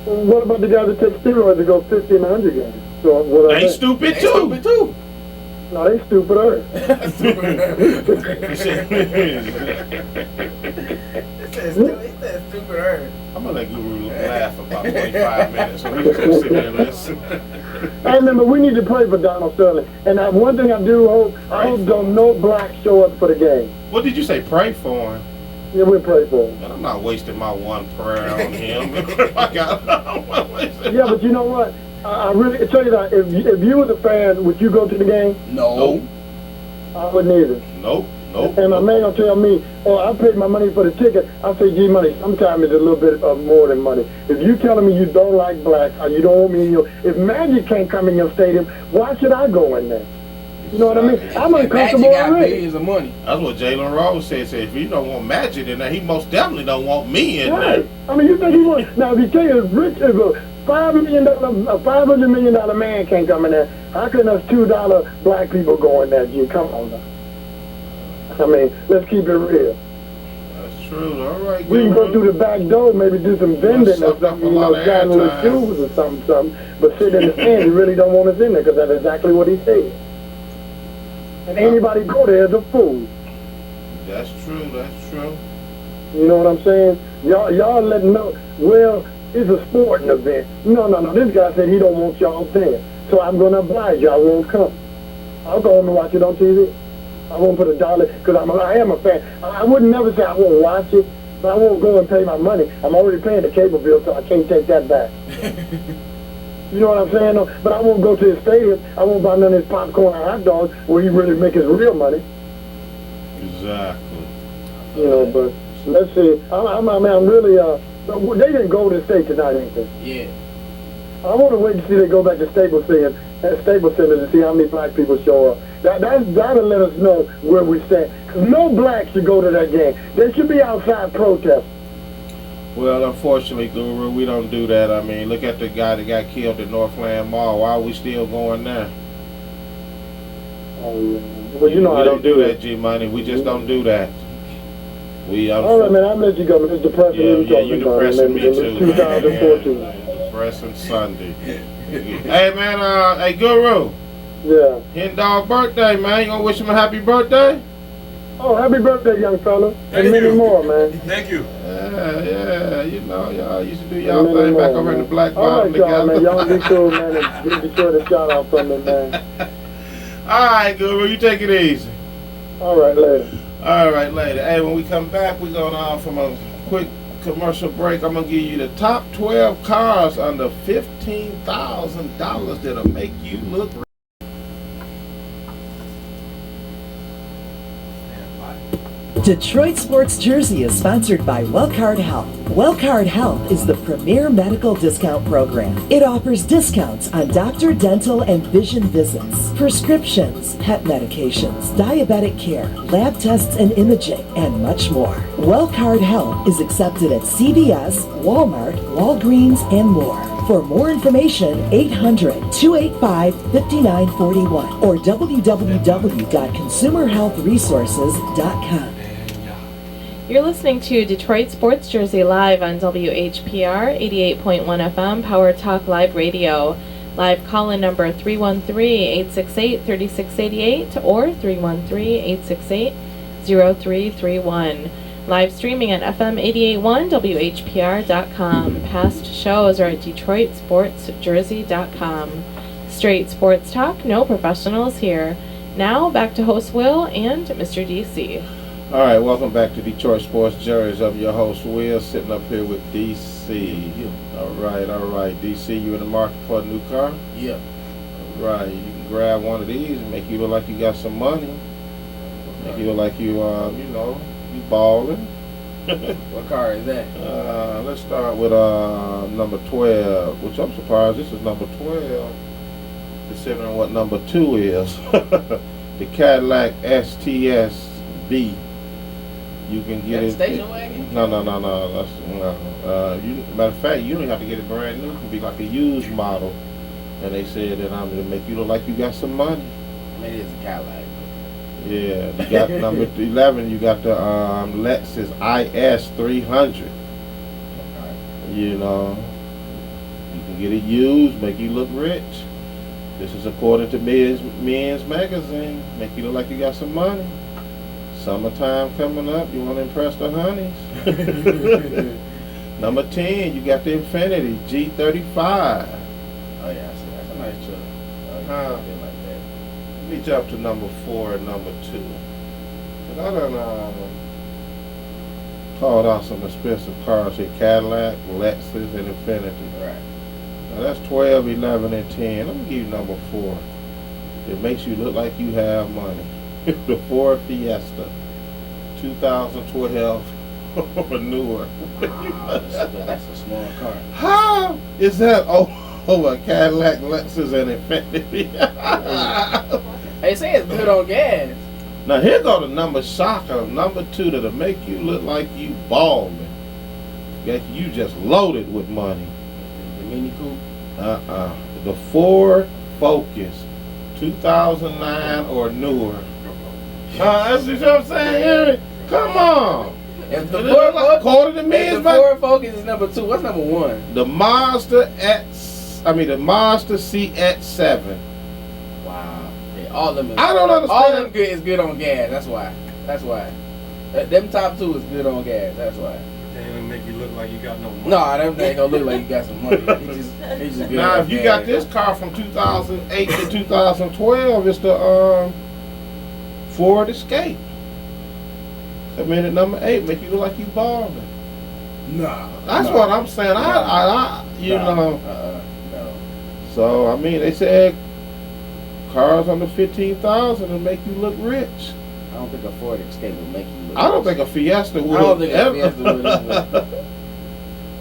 What about the guys that take steroids to go 50 and 100 games? So what They stupid too. No, they stupider. I'm gonna let Guru laugh about 25 minutes so we can just sit there and listen. I remember we need to pray for Donald Sterling. And one thing I do hope, I hope don't no blacks show up for the game. What did you say? Pray for him? Yeah, we pray for him. Man, I'm not wasting my one prayer on him. Yeah, but you know what? I really tell you that if you was a fan, would you go to the game? No. I wouldn't either. Nope. And my man gonna tell me, oh, I paid my money for the ticket. I say, gee, money, sometimes it's a little bit of more than money. If you telling me you don't like blacks or you don't want me in your, if Magic can't come in your stadium, why should I go in there? You know what I mean? I'm uncomfortable Magic got already. billions of money. That's what Jalen Rose said. If you don't want Magic in there, he most definitely don't want me in Right. there. I mean, you think he wants, now if you tell you if a $500 million man can't come in there, how can us $2 black people go in there, G? Come on now. I mean, let's keep it real. That's true. All right, We can go through the back door, maybe do some vending or something, you know, John Louis shoes or something. But sit in the stand, he really don't want us in there because that's exactly what he said. And anybody go there is a fool. That's true. You know what I'm saying? Y'all let them know, well, it's a sporting event. No. This guy said he don't want y'all there. So I'm going to oblige you. I won't come. I'll go home and watch it on TV. I won't put $1 because I am a fan. I wouldn't never say I won't watch it, but I won't go and pay my money. I'm already paying the cable bill, so I can't take that back. You know what I'm saying? No, but I won't go to his stadium. I won't buy none of his popcorn and hot dogs where he really make his real money. Exactly. You know, but let's see. I'm really, they didn't go to the state tonight, ain't they? Yeah. I want to wait to see they go back to Staples Center to see how many black people show up. That'll let us know where we stand. Because no blacks should go to that game. They should be outside protesting. Well, unfortunately, Guru, we don't do that. I mean, look at the guy that got killed at Northland Mall. Why are we still going there? Oh, yeah. Well, you know we don't do that, G-Money. We just don't do that. All right, man, I'll let you go. It's depressing. You depressing me too. 2014. Depressing Sunday. Hey, man, hey, Guru. Yeah. Hen Dog birthday, man. You gonna wish him a happy birthday? Oh, happy birthday, young fella. And many more, man. Thank you. Yeah, you know, y'all used to do y'all thing back over in the Black Bottom together. together. Man, y'all be cool, man, and be sure to shout out for me, man. All right, Guru, you take it easy. All right, later. All right, later. Hey, when we come back, we're going from a quick commercial break. I'm going to give you the top 12 cars under $15,000 that'll make you look rich. Detroit Sports Jersey is sponsored by Wellcard Health. Wellcard Health is the premier medical discount program. It offers discounts on doctor, dental, and vision visits, prescriptions, pet medications, diabetic care, lab tests and imaging, and much more. Wellcard Health is accepted at CVS, Walmart, Walgreens, and more. For more information, 800-285-5941 or www.consumerhealthresources.com. You're listening to Detroit Sports Jersey live on WHPR 88.1 FM Power Talk Live Radio. Live call-in number 313-868-3688 or 313-868-0331. Live streaming at FM 88.1 WHPR.com. Past shows are at DetroitSportsJersey.com. Straight sports talk, no professionals here. Now back to host Will and Mr. DC. All right, welcome back to Detroit Sports Jersey. I'm your host, Will, sitting up here with DC. All right, DC, you in the market for a new car? Yeah. All Right. You can grab one of these and make you look like you got some money. Make you look like you, you balling. What car is that? Let's start with number 12, which I'm surprised this is number 12, considering what number 2 is. The Cadillac STS-B. You can get it. Station wagon? No. Matter of fact, you don't have to get it brand new. It can be like a used model. And they said that I'm going to make you look like you got some money. I mean, it's a Cadillac. Yeah, you got number 11. You got the Lexus IS 300. Okay. You know, you can get it used, make you look rich. This is according to Men's Magazine. Make you look like you got some money. Summertime coming up. You want to impress the honeys. Number 10, you got the Infiniti G35. Oh yeah, I see. That's a nice truck. Oh, yeah, something like that. Let me jump to number 4 and number 2. But I done called out some expensive cars here. Cadillac, Lexus, and Infiniti. Right. Now that's 12, 11, and 10. Let me give you number 4. It makes you look like you have money. The Ford Fiesta, 2012 or newer. Wow, that's a small car. How is that over Cadillac, Lexus, and Infiniti? They say it's good on gas. Now here go the number shocker, number 2 that'll make you look like you balling. You just loaded with money. The Mini Coupe. The Ford Focus, 2009 or newer. That's what I'm saying, Harry. Come on. If the Ford Focus is number 2, what's number 1? The Mazda CX-7. Wow. Yeah, all of them. I don't understand. All of them is good on gas. That's why. Them top 2 is good on gas. That's why. They ain't gonna make you look like you got no money. No, them ain't gonna look like you got some money. It's just good Now, on if you gas. got this car from 2008 to 2012, it's the Ford Escape. Come in at number 8, make you look like you balling. Nah. That's what I'm saying. No. So I mean, they said cars under 15,000 will make you look rich. I don't think a Ford Escape will make you look I don't rich. think a Fiesta would. I don't think a Fiesta would either.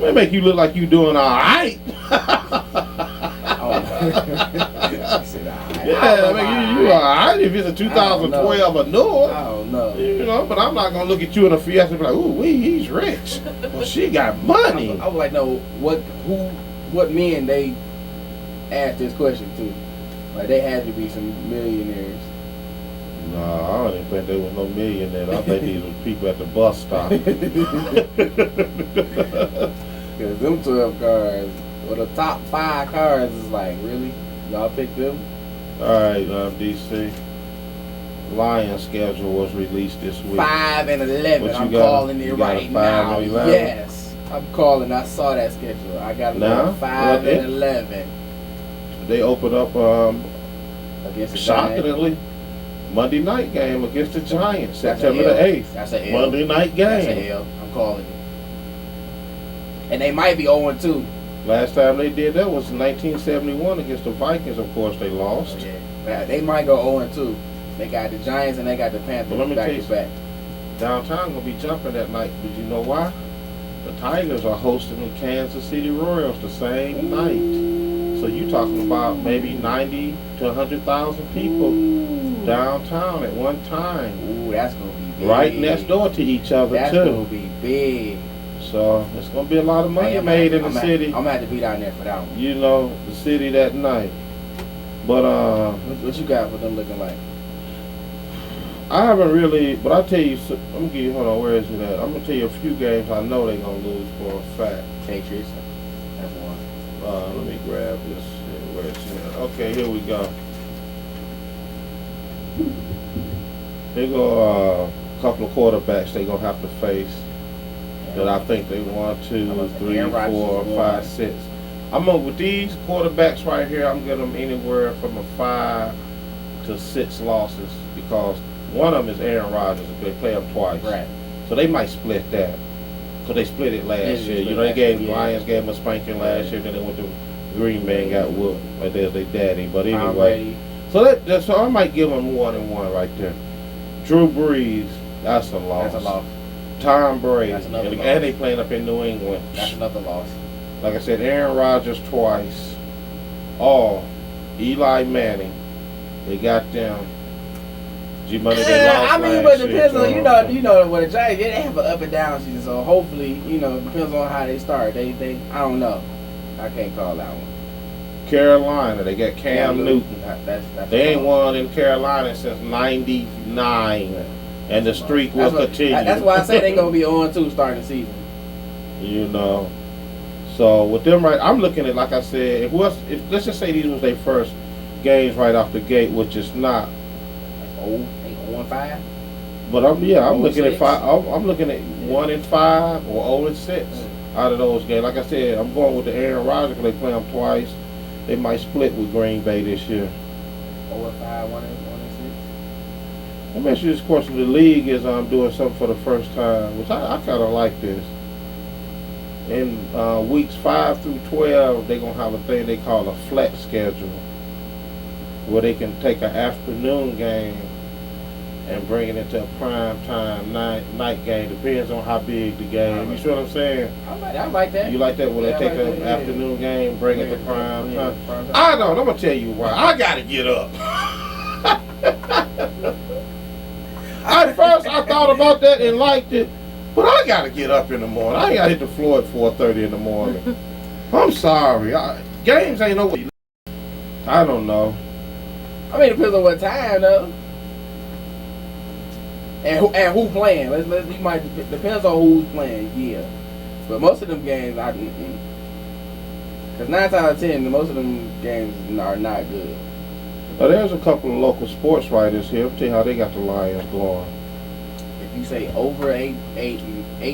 It make you look like you doing all right. Yeah, I mean, you all right if it's a 2012 or newer. I don't know. You know, but I'm not gonna look at you in a Fiesta and be like, ooh, he's rich. Well, she got money. I would like to know what men they asked this question to. Like they had to be some millionaires. No, I don't even think there was no millionaire. I think these were people at the bus stop. Because them 12 cars, well, the top 5 cars is like, really? Y'all picked them? All right, DC. Lions schedule was released this week. 5 and 11. What you I'm got? calling You it got a right 5 now. and 11? Yes. I'm calling. I saw that schedule. I got Now? 5 Well, and 11. They opened up Against the Giants. shockingly Monday night game against the Giants, That's September a the L. 8th. That's a L. Monday night That's a game. L. I'm calling it. And they might be 0-2. Last time they did that was 1971 against the Vikings. Of course, they lost. Yeah. They might go 0-2. They got the Giants and they got the Panthers Well, let me back tell you to back. Downtown gonna be jumping that night. Did you know why? The Tigers are hosting the Kansas City Royals the same night. So you talking about maybe 90 to 100,000 people downtown at one time. Ooh, that's gonna be big. Right next door to each other That's too. gonna be big. So it's gonna be a lot of money Hey, made in the city. I'm gonna have to be down there for that one. You know, the city that night. But What you got for them looking like? I haven't really. But I tell you, I'm gonna give you. Hold on, where is it at? I'm gonna tell you a few games I know they're gonna lose for a fact. Patriots. That's one. Let me grab this. Where it's at. Okay, here we go. Here go a couple of quarterbacks they gonna have to face. That I think they 1, 2, 3, 4, 5, 6. I'm gonna with these quarterbacks right here. I'm getting them anywhere from a 5 to 6 losses because one of them is Aaron Rodgers. They play him twice, Right. so they might split that because they split it last year. You know, they gave Lions gave them a spanking last year. Then they went to Green Bay got whooped. But there's their daddy. But anyway. So so I might give them more than one right there. Drew Brees, that's a loss. That's a loss. Tom Brady, That's another loss. and they playing up in New England. That's another loss. Like I said, Aaron Rodgers twice. Eli Manning. They got them. G-Money, they lost I mean, but it depends on, you know what the Giants, they have an up and down season, so hopefully, it depends on how they start. They I don't know. I can't call that one. Carolina, they got Cam Newton. That's They ain't won in Carolina since '99, and the streak will continue. That's why I say they're gonna be 0-2 starting the season. So with them, right, I'm looking at, like I said, if let's just say these was their first games right off the gate, which is not. They 0-5. But I'm looking at 5. I'm looking at 1-5 or 0-6 out of those games. Like I said, I'm going with the Aaron Rodgers because they play them twice. They might split with Green Bay this year. 0-5, 1-6. Let me ask you this question: the league is doing something for the first time, which I kind of like this. In weeks 5 through 12, they're gonna have a thing they call a flex schedule, where they can take an afternoon game and bring it into a prime time night game. Depends on how big the game. You see what I'm saying? I like that. You like that when they take an afternoon game, bring it to prime time? I don't. I'm gonna tell you why. I gotta get up. At first, I thought about that and liked it, but I gotta get up in the morning. I gotta hit the floor at 4:30 in the morning. I'm sorry. Games ain't no. I don't know. I mean, it depends on what time though. And who playing? You might depends on who's playing. Yeah, but most of them games, because 9 out of 10, most of them games are not good. There's a couple of local sports writers here. I'll tell you how they got the Lions going. If you say over 8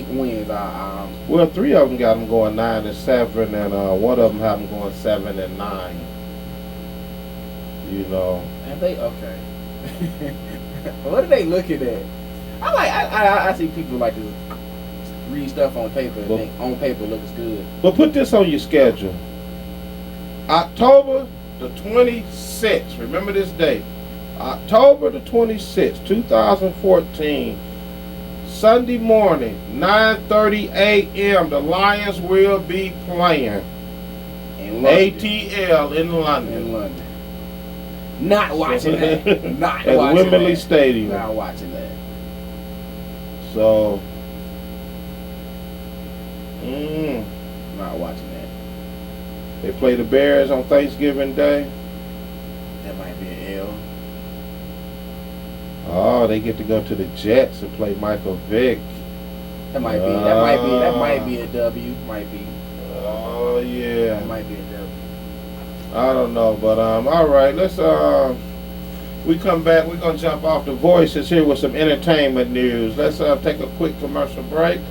wins, well, 3 of them got them going 9-7, and one of them have them going 7-9. And they okay. What are they looking at? I see people like to read stuff on paper and think on paper looks good. But put this on your schedule. October the 26th. Remember this date. October the 26th, 2014. Sunday morning, 9:30 a.m. The Lions will be playing ATL in London. Not watching that. Not at watching Wembley that. Stadium. Not watching that. So, not watching that. They play the Bears on Thanksgiving Day. That might be an L. Oh, they get to go to the Jets and play Michael Vick. That might be a W. Might be. Oh yeah. That might be a W. I don't know, but all right, let's we come back, we're gonna jump off the voices here with some entertainment news. Let's take a quick commercial break.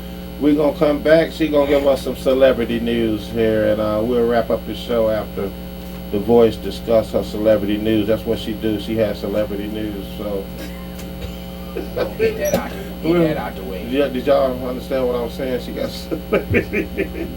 We're gonna come back. She's gonna give us some celebrity news here, and we'll wrap up the show after the voice discuss her celebrity news. That's what she do. She has celebrity news. So get that out the way. Yeah, did y'all understand what I was saying? She got celebrity news.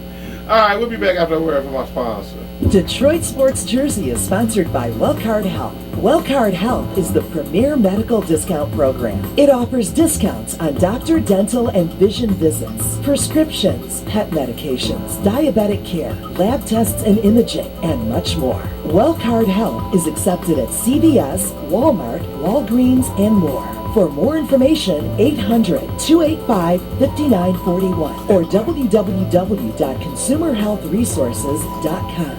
All right, we'll be back after a word from our sponsor. Detroit Sports Jersey is sponsored by Wellcard Health. Wellcard Health is the premier medical discount program. It offers discounts on doctor, dental, and vision visits, prescriptions, pet medications, diabetic care, lab tests and imaging, and much more. Wellcard Health is accepted at CVS, Walmart, Walgreens, and more. For more information, 800-285-5941 or www.consumerhealthresources.com.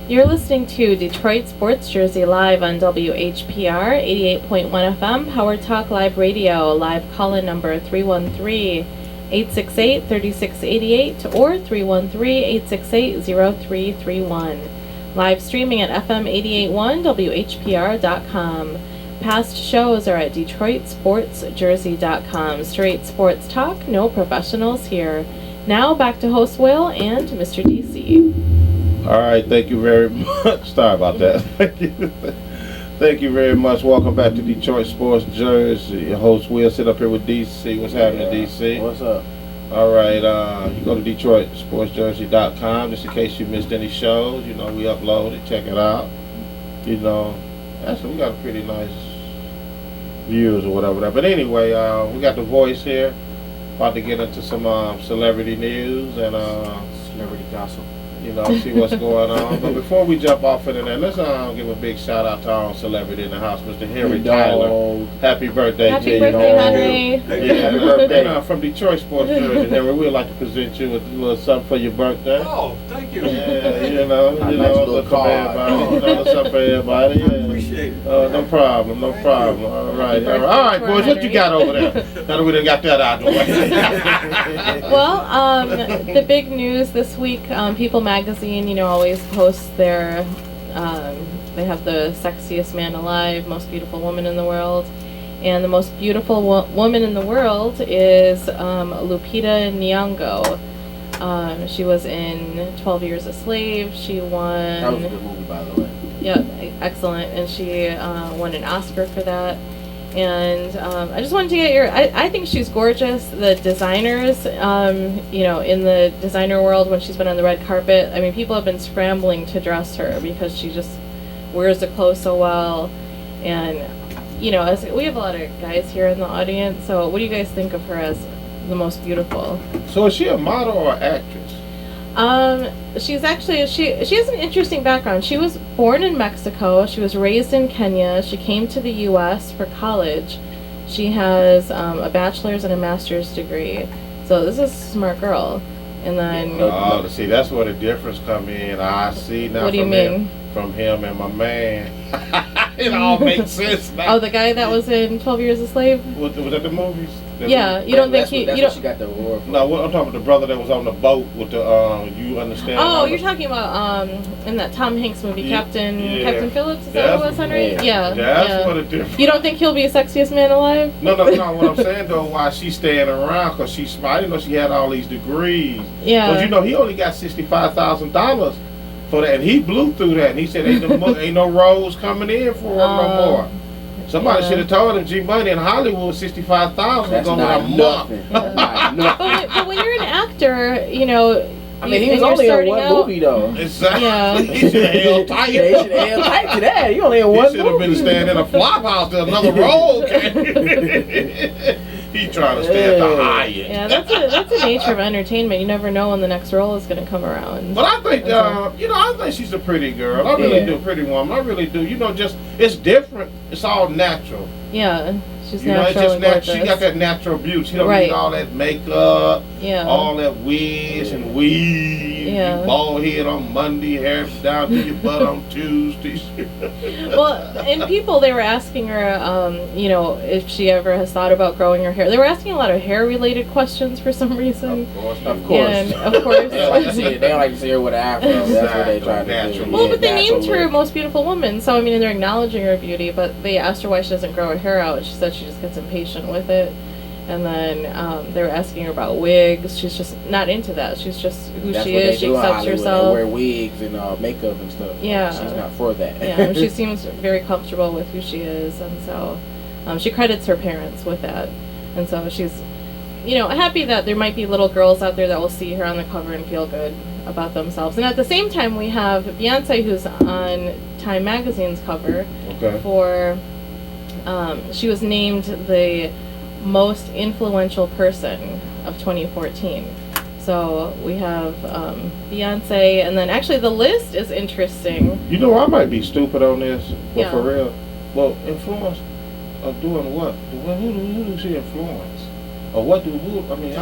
You're listening to Detroit Sports Jersey live on WHPR 88.1 FM, Power Talk Live Radio. Live call-in number 313-868-3688 or 313-868-0331. Live streaming at FM881WHPR.com. Past shows are at DetroitSportsJersey.com. Straight sports talk, no professionals here. Now back to host Will and Mr. DC. All right, thank you very much. Sorry about that. Thank you very much. Welcome back to Detroit Sports Jersey. Your host Will, sit up here with DC. What's happening, DC? What's up? All right, you go to DetroitSportsJersey.com just in case you missed any shows. You know, we upload it, check it out. You know, actually, we got a pretty nice views or whatever. But anyway, we got the voice here. About to get into some celebrity news and Celebrity gossip. you know, see what's going on. But before we jump off into that, let's give a big shout out to our celebrity in the house, Mr. Henry Tyler. Happy birthday to you. Happy birthday, Henry. Yeah, happy birthday. From Detroit Sports Jersey, Henry, we'd like to present you with a little something for your birthday. Oh, thank you. Yeah, you know, Nice a little little for card. everybody. You know, something for everybody. Yeah. I appreciate it. No problem, no problem. All right, birthday all right, to boys, what you Henry. got over there? Now that we done got that out of the way. Well, the big news this week, People Magazine, you know, always posts their, they have the sexiest man alive, most beautiful woman in the world. And the most beautiful woman in the world is Lupita Nyong'o. She was in 12 Years a Slave. She won... That was a good movie, by the way. Yeah, excellent. And she won an Oscar for that. And I just wanted to get your... I think she's gorgeous. The designers, you know, in the designer world, when she's been on the red carpet, I mean, people have been scrambling to dress her because she just wears the clothes so well. And, you know, we have a lot of guys here in the audience, so what do you guys think of her as the most beautiful? So is she a model or actress? She's actually, she has an interesting background. She was born in Mexico. She was raised in Kenya. She came to the U.S. for college. She has a bachelor's and a master's degree. So this is a smart girl. And then... Oh, see, that's where the difference come in. I see now. What do you mean? From him and my man. It all makes sense now. Oh, the guy that was in 12 Years a Slave? Was that the movies? Yeah, you don't think he... That's You what she don't, got the award for. No, I'm talking about the brother that was on the boat with the, you understand? oh, you're talking about in that Tom Hanks movie, Yeah, Captain yeah. Captain Phillips? Is that what it was, Henry? Yeah. That's what the difference. You don't think he'll be the sexiest man alive? No. What I'm saying though, why she's staying around? Because she's smart. I didn't know she had all these degrees. Yeah. Because you know he only got $65,000 for that, and he blew through that. And he said ain't no roles coming in for him no more. Somebody Yeah. should have told him G Money in Hollywood $65,000 That's going not a month. nothing. That's not nothing. But when you're an actor, you know, I mean, he was and you're only in starting one out- movie, though. Exactly. Yeah. He should have held tight. Yeah, he should have held tight to that. He only in He one should have been movie. staying in a flop house till another role came. He trying to stay at the Hyatt. Yeah, that's the nature of entertainment. You never know when the next role is going to come around. But I think, you know, I think she's a pretty girl. I really do, pretty woman. I really do. You know, just it's different. It's all natural. Yeah, she's You know, it's natural just and natural. She gorgeous. got that natural beauty. She don't Right. need all that makeup, Yeah. all that wigs and weave. Yeah. Bald head on Monday, hair down to your butt on Tuesday. Well, and people, they were asking her, you know, if she ever has thought about growing her hair. They were asking a lot of hair-related questions for some reason. Of course. And of course. They don't like to see it. They don't like to see her with an afro. That's what they try to Natural. do. Well, Yeah, but they natural named her look. most beautiful woman, so I mean, they're acknowledging her beauty. But they asked her why she doesn't grow her hair out. She said she just gets impatient with it. And then they were asking her about wigs. She's just not into that. She's just who That's she what is. they She do in accepts Hollywood. herself. They wear wigs and makeup and stuff. Yeah. She's not for that. Yeah, and she seems very comfortable with who she is, and so she credits her parents with that. And so she's, you know, happy that there might be little girls out there that will see her on the cover and feel good about themselves. And at the same time, we have Beyonce, who's on Time Magazine's cover Okay. for, she was named the most influential person of 2014. So we have Beyonce, and then actually the list is interesting. You know, I might be stupid on this, but Yeah. for real. Well, influence of doing what? Who do she influence? Or what do who? I mean,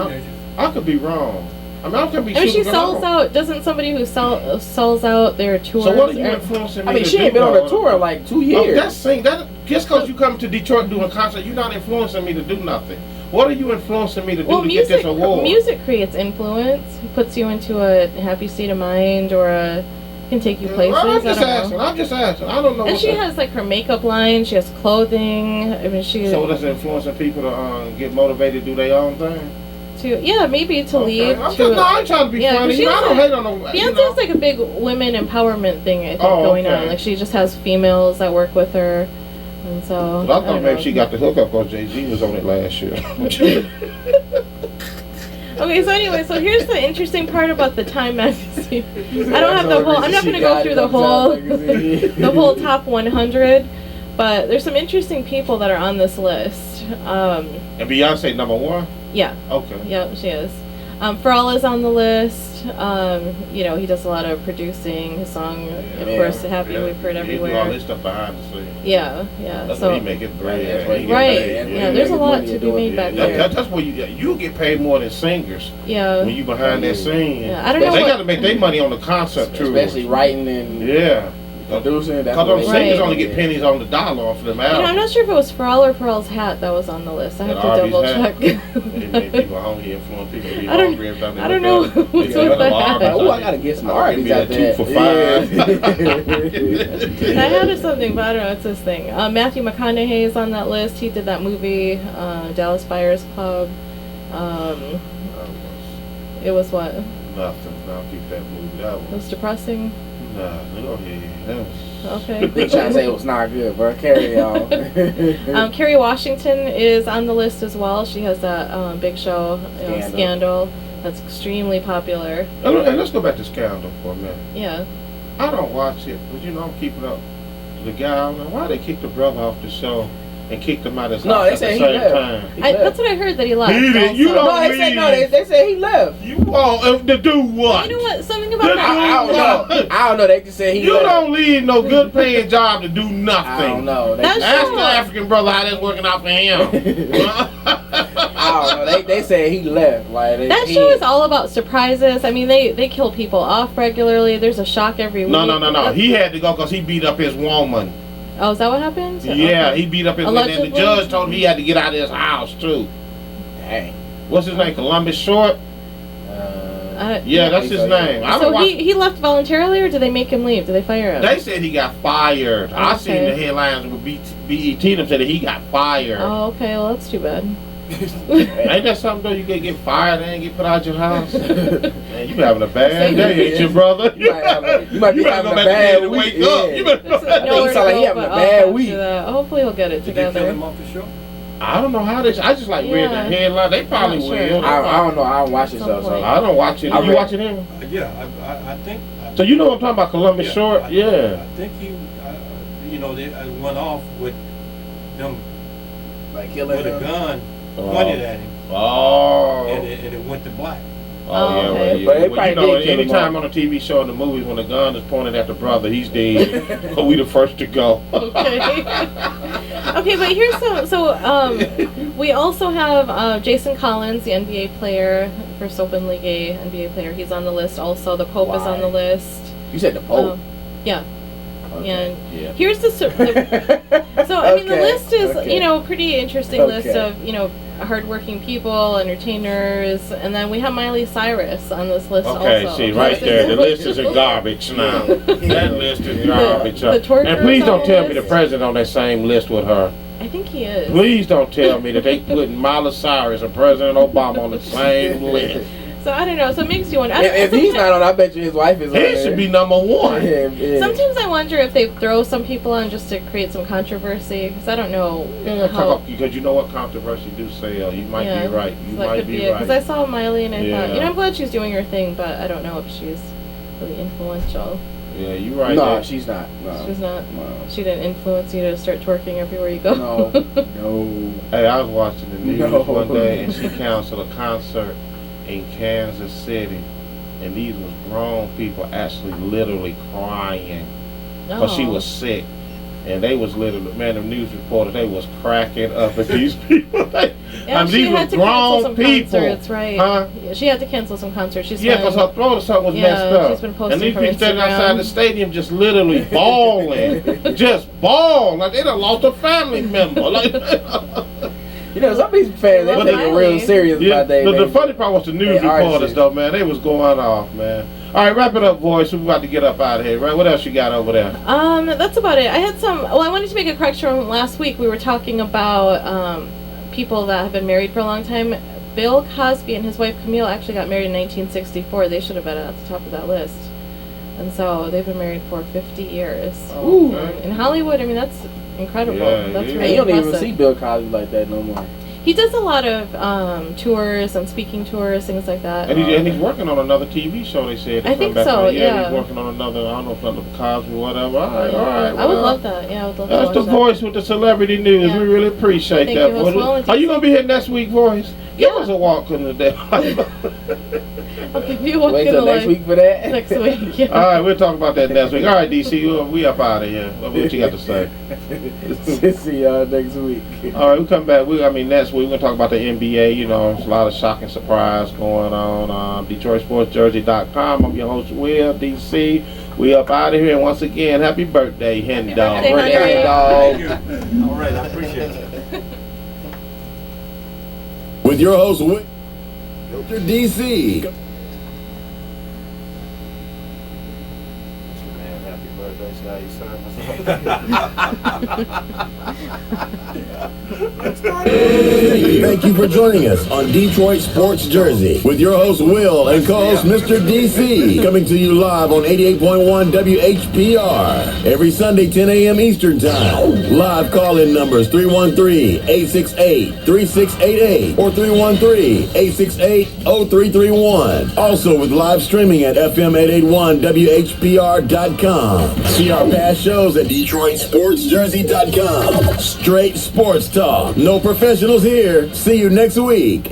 I could be wrong. I mean, I could be. I mean, she stupid, sells out. Doesn't somebody who sells out their tours? So what are you or- influencing me I mean, to she do, ain't been on though? a tour in like 2 Oh, years. that's saying that just because you come to Detroit doing a concert, you're not influencing me to do nothing. What are you influencing me to do Well, to get this award? music creates influence. Puts you into a happy state of mind, or can take you places. I'm I just don't asking. know. I'm just asking. I don't know. And what she that- has like her makeup line. She has clothing. I mean, she So that's influencing people to get motivated to do their own thing. maybe to Okay. lead I'm to. just, no, I ain't trying to be Yeah, funny. but You know, I she's don't a- hate on no. Beyonce has like a big women empowerment thing, I think, Oh, going okay. on. Like she just has females that work with her, and so. I I thought don't maybe know. she got the hookup because Jay-Z was on it last year. Okay, so anyway, so here's the interesting part about the Time magazine. I don't have the whole. I'm not going to go through the whole top 100, but there's some interesting people that are on this list. And Beyonce #1. Yeah. Okay. Yeah, she is. Pharrell is on the list. You know, he does a lot of producing. His song, of course, "Happy," we've heard everywhere. He do all this stuff behind the scenes. Yeah. That's So what he make it great. right. Yeah, there's a lot to be made back there. That's where you get paid more than singers. Yeah. When you behind that scene. Yeah, I don't know. They got to make their money on the concert too. Especially writing and producing. Because them singers only get pennies on the dollar off of them albums. You know, I'm not sure if it was Pharrell or Pharrell's hat that was on the list. I have to double check. It made people hungry, influence people to be I don't- hungry every time they I don't look know at it. what's with that. Oh, I gotta get some Arby's Give me out that there. 2 for $5. I had something, but I don't know. It's this thing. Matthew McConaughey is on that list. He did that movie, Dallas Buyers Club. It was what? Nothing. I'll keep that movie. That It was depressing. Nah, go ahead. That was... Okay. They trying to say it was not good, bro. Carry on. Kerry Washington is on the list as well. She has that big show, Scandal. That's extremely popular. Hey, let's go back to Scandal for a minute. Yeah. I don't watch it, but you know I'm keeping up. The guy, I don't know why they kicked the brother off the show and kicked him out of his house they at said the he same left. time. That's what I heard, that he left. He didn't. You also. don't They said no. They said he left. You want to do what? You know what? Something about I that. don't know. I don't know. They just said he You left. don't leave no good paying job to do nothing. I don't know. They That's just, Ask true. the African brother how that's working out for him. I don't know. They said he left. Like That show is all about surprises. I mean, they kill people off regularly. There's a shock every week. No. He had to go because he beat up his woman. Oh, is that what happened? Yeah, Okay. he beat up his woman. And the Allegedly? judge told him he had to get out of his house, too. Dang. What's his name? Columbus Short? Yeah, that's his name. I don't So watch. he left voluntarily, or did they make him leave? Did they fire him? They said he got fired. I seen Okay. the headlines with BET. Them said that he got fired. Oh, okay. Well, that's too bad. Ain't that something though? You get fired and get put out your house. Man, you been having a bad day, ain't you, brother? You might be better having go a back to bed bad and week. wake up. You better go back. Nowhere to sound like go he having but a up bad after week. that. Hopefully, he'll get it Did they kill together. him off the show? I don't know how they. I just like read the Yeah. headline. They probably Not sure. will. I don't know. I don't watch it, Some so point. I don't watch it. I You read- watching him? Yeah, I think. So you know what I'm talking about, Columbus Short? Yeah. I think he, you know, they went off with them like killing with a him. gun pointed at him, Oh. and it went to black. Oh, yeah, okay. well, yeah. But they Well, probably you know, did kill him anytime off. on a TV show in the movies when the gun is pointed at the brother, he's dead. But we the first to go. Okay. Okay, but here's we also have Jason Collins, the NBA player, first openly gay NBA player. He's on the list also. The Pope is on the list. You said the Pope. Yeah. Okay. And Yeah. here's the I mean, the list is, okay. you know, pretty interesting list Okay. of, you know, hardworking people, entertainers, and then we have Miley Cyrus on this list Okay, also. see, right there, the list is a garbage now. That list is garbage. The torture And please is on don't the tell me the list. president on that same list with her. I think he is. Please don't tell me that they putting Miley Cyrus and President Obama on the same list. So I don't know. So it makes you wonder. If he's not on, I bet you his wife is on He there. should be #1. Yeah. Sometimes I wonder if they throw some people on just to create some controversy, because I don't know how. Because you know what controversy do sell. You might be right. You so that might could be it. Because I right. saw Miley and I thought, Yeah. I'm glad she's doing her thing, but I don't know if she's really influential. Yeah, you right. No, there. she's not. No. She's not. No. She didn't influence you to start twerking everywhere you go. No. No. Hey, I was watching the news No. one day, and she canceled a concert in Kansas City, and these was grown people actually literally crying because she was sick, and they was literally, man, the news reporters, they was cracking up at these people. Yeah, she these had was to cancel grown some people. concerts, right? Huh? Yeah, she had to cancel some concerts. She's Yeah, been- because her throat or something was Yeah, messed up. she's been posting and these from people standing Instagram. outside the stadium just literally bawling. Just bawling. Like they done lost a family member. Like, You know, some of these fans, they Well, take it real Miley. serious yeah, about that. the funny part was the news They are reporters, serious. though, man. They was going off, man. All right, wrap it up, boys. We're about to get up out of here, right? What else you got over there? That's about it. I had some. Well, I wanted to make a correction from last week. We were talking about people that have been married for a long time. Bill Cosby and his wife Camille actually got married in 1964. They should have been at the top of that list. And so they've been married for 50 years. Ooh. In Hollywood, I mean, that's incredible. Yeah, That's yeah. really Hey, you don't even impressive. see Bill Cosby like that no more. He does a lot of tours and speaking tours, things like that. And he's working on another TV show. They said. I think so. Yeah. He's working on another. I don't know if another Cosby or whatever. All right. I would love that. Yeah, I would love That's to the watch voice with the celebrity news. Yeah. We really appreciate Thank that. you as well. Are you gonna be here next week, voice? Give us a walk in the day. I'll give you a walk Wait in till the next life. week for that. Next week. Yeah. All right, we'll talk about that next week. All right, DC, we up out of here. What you got to say? See y'all next week. All right, we come back. Next week we're gonna talk about the NBA. You know, there's a lot of shocking surprise going on. DetroitSportsJersey.com. I'm your host, Will DC. We up out of here, and once again, happy birthday, Hen Dog. Birthday, Dog. Thank you. All right, I appreciate it. With your host, Will, Mr. DC. Man, happy birthday, Scott. Thank you for joining us on Detroit Sports Jersey with your host Will and co-host Mr. DC, coming to you live on 88.1 WHPR every Sunday 10 a.m. Eastern Time. Live call-in numbers 313-868-3688 or 313-868-0331. Also with live streaming at FM881WHPR.com. See our past shows at DetroitSportsJersey.com. Straight sports talk. No professionals here. See you next week.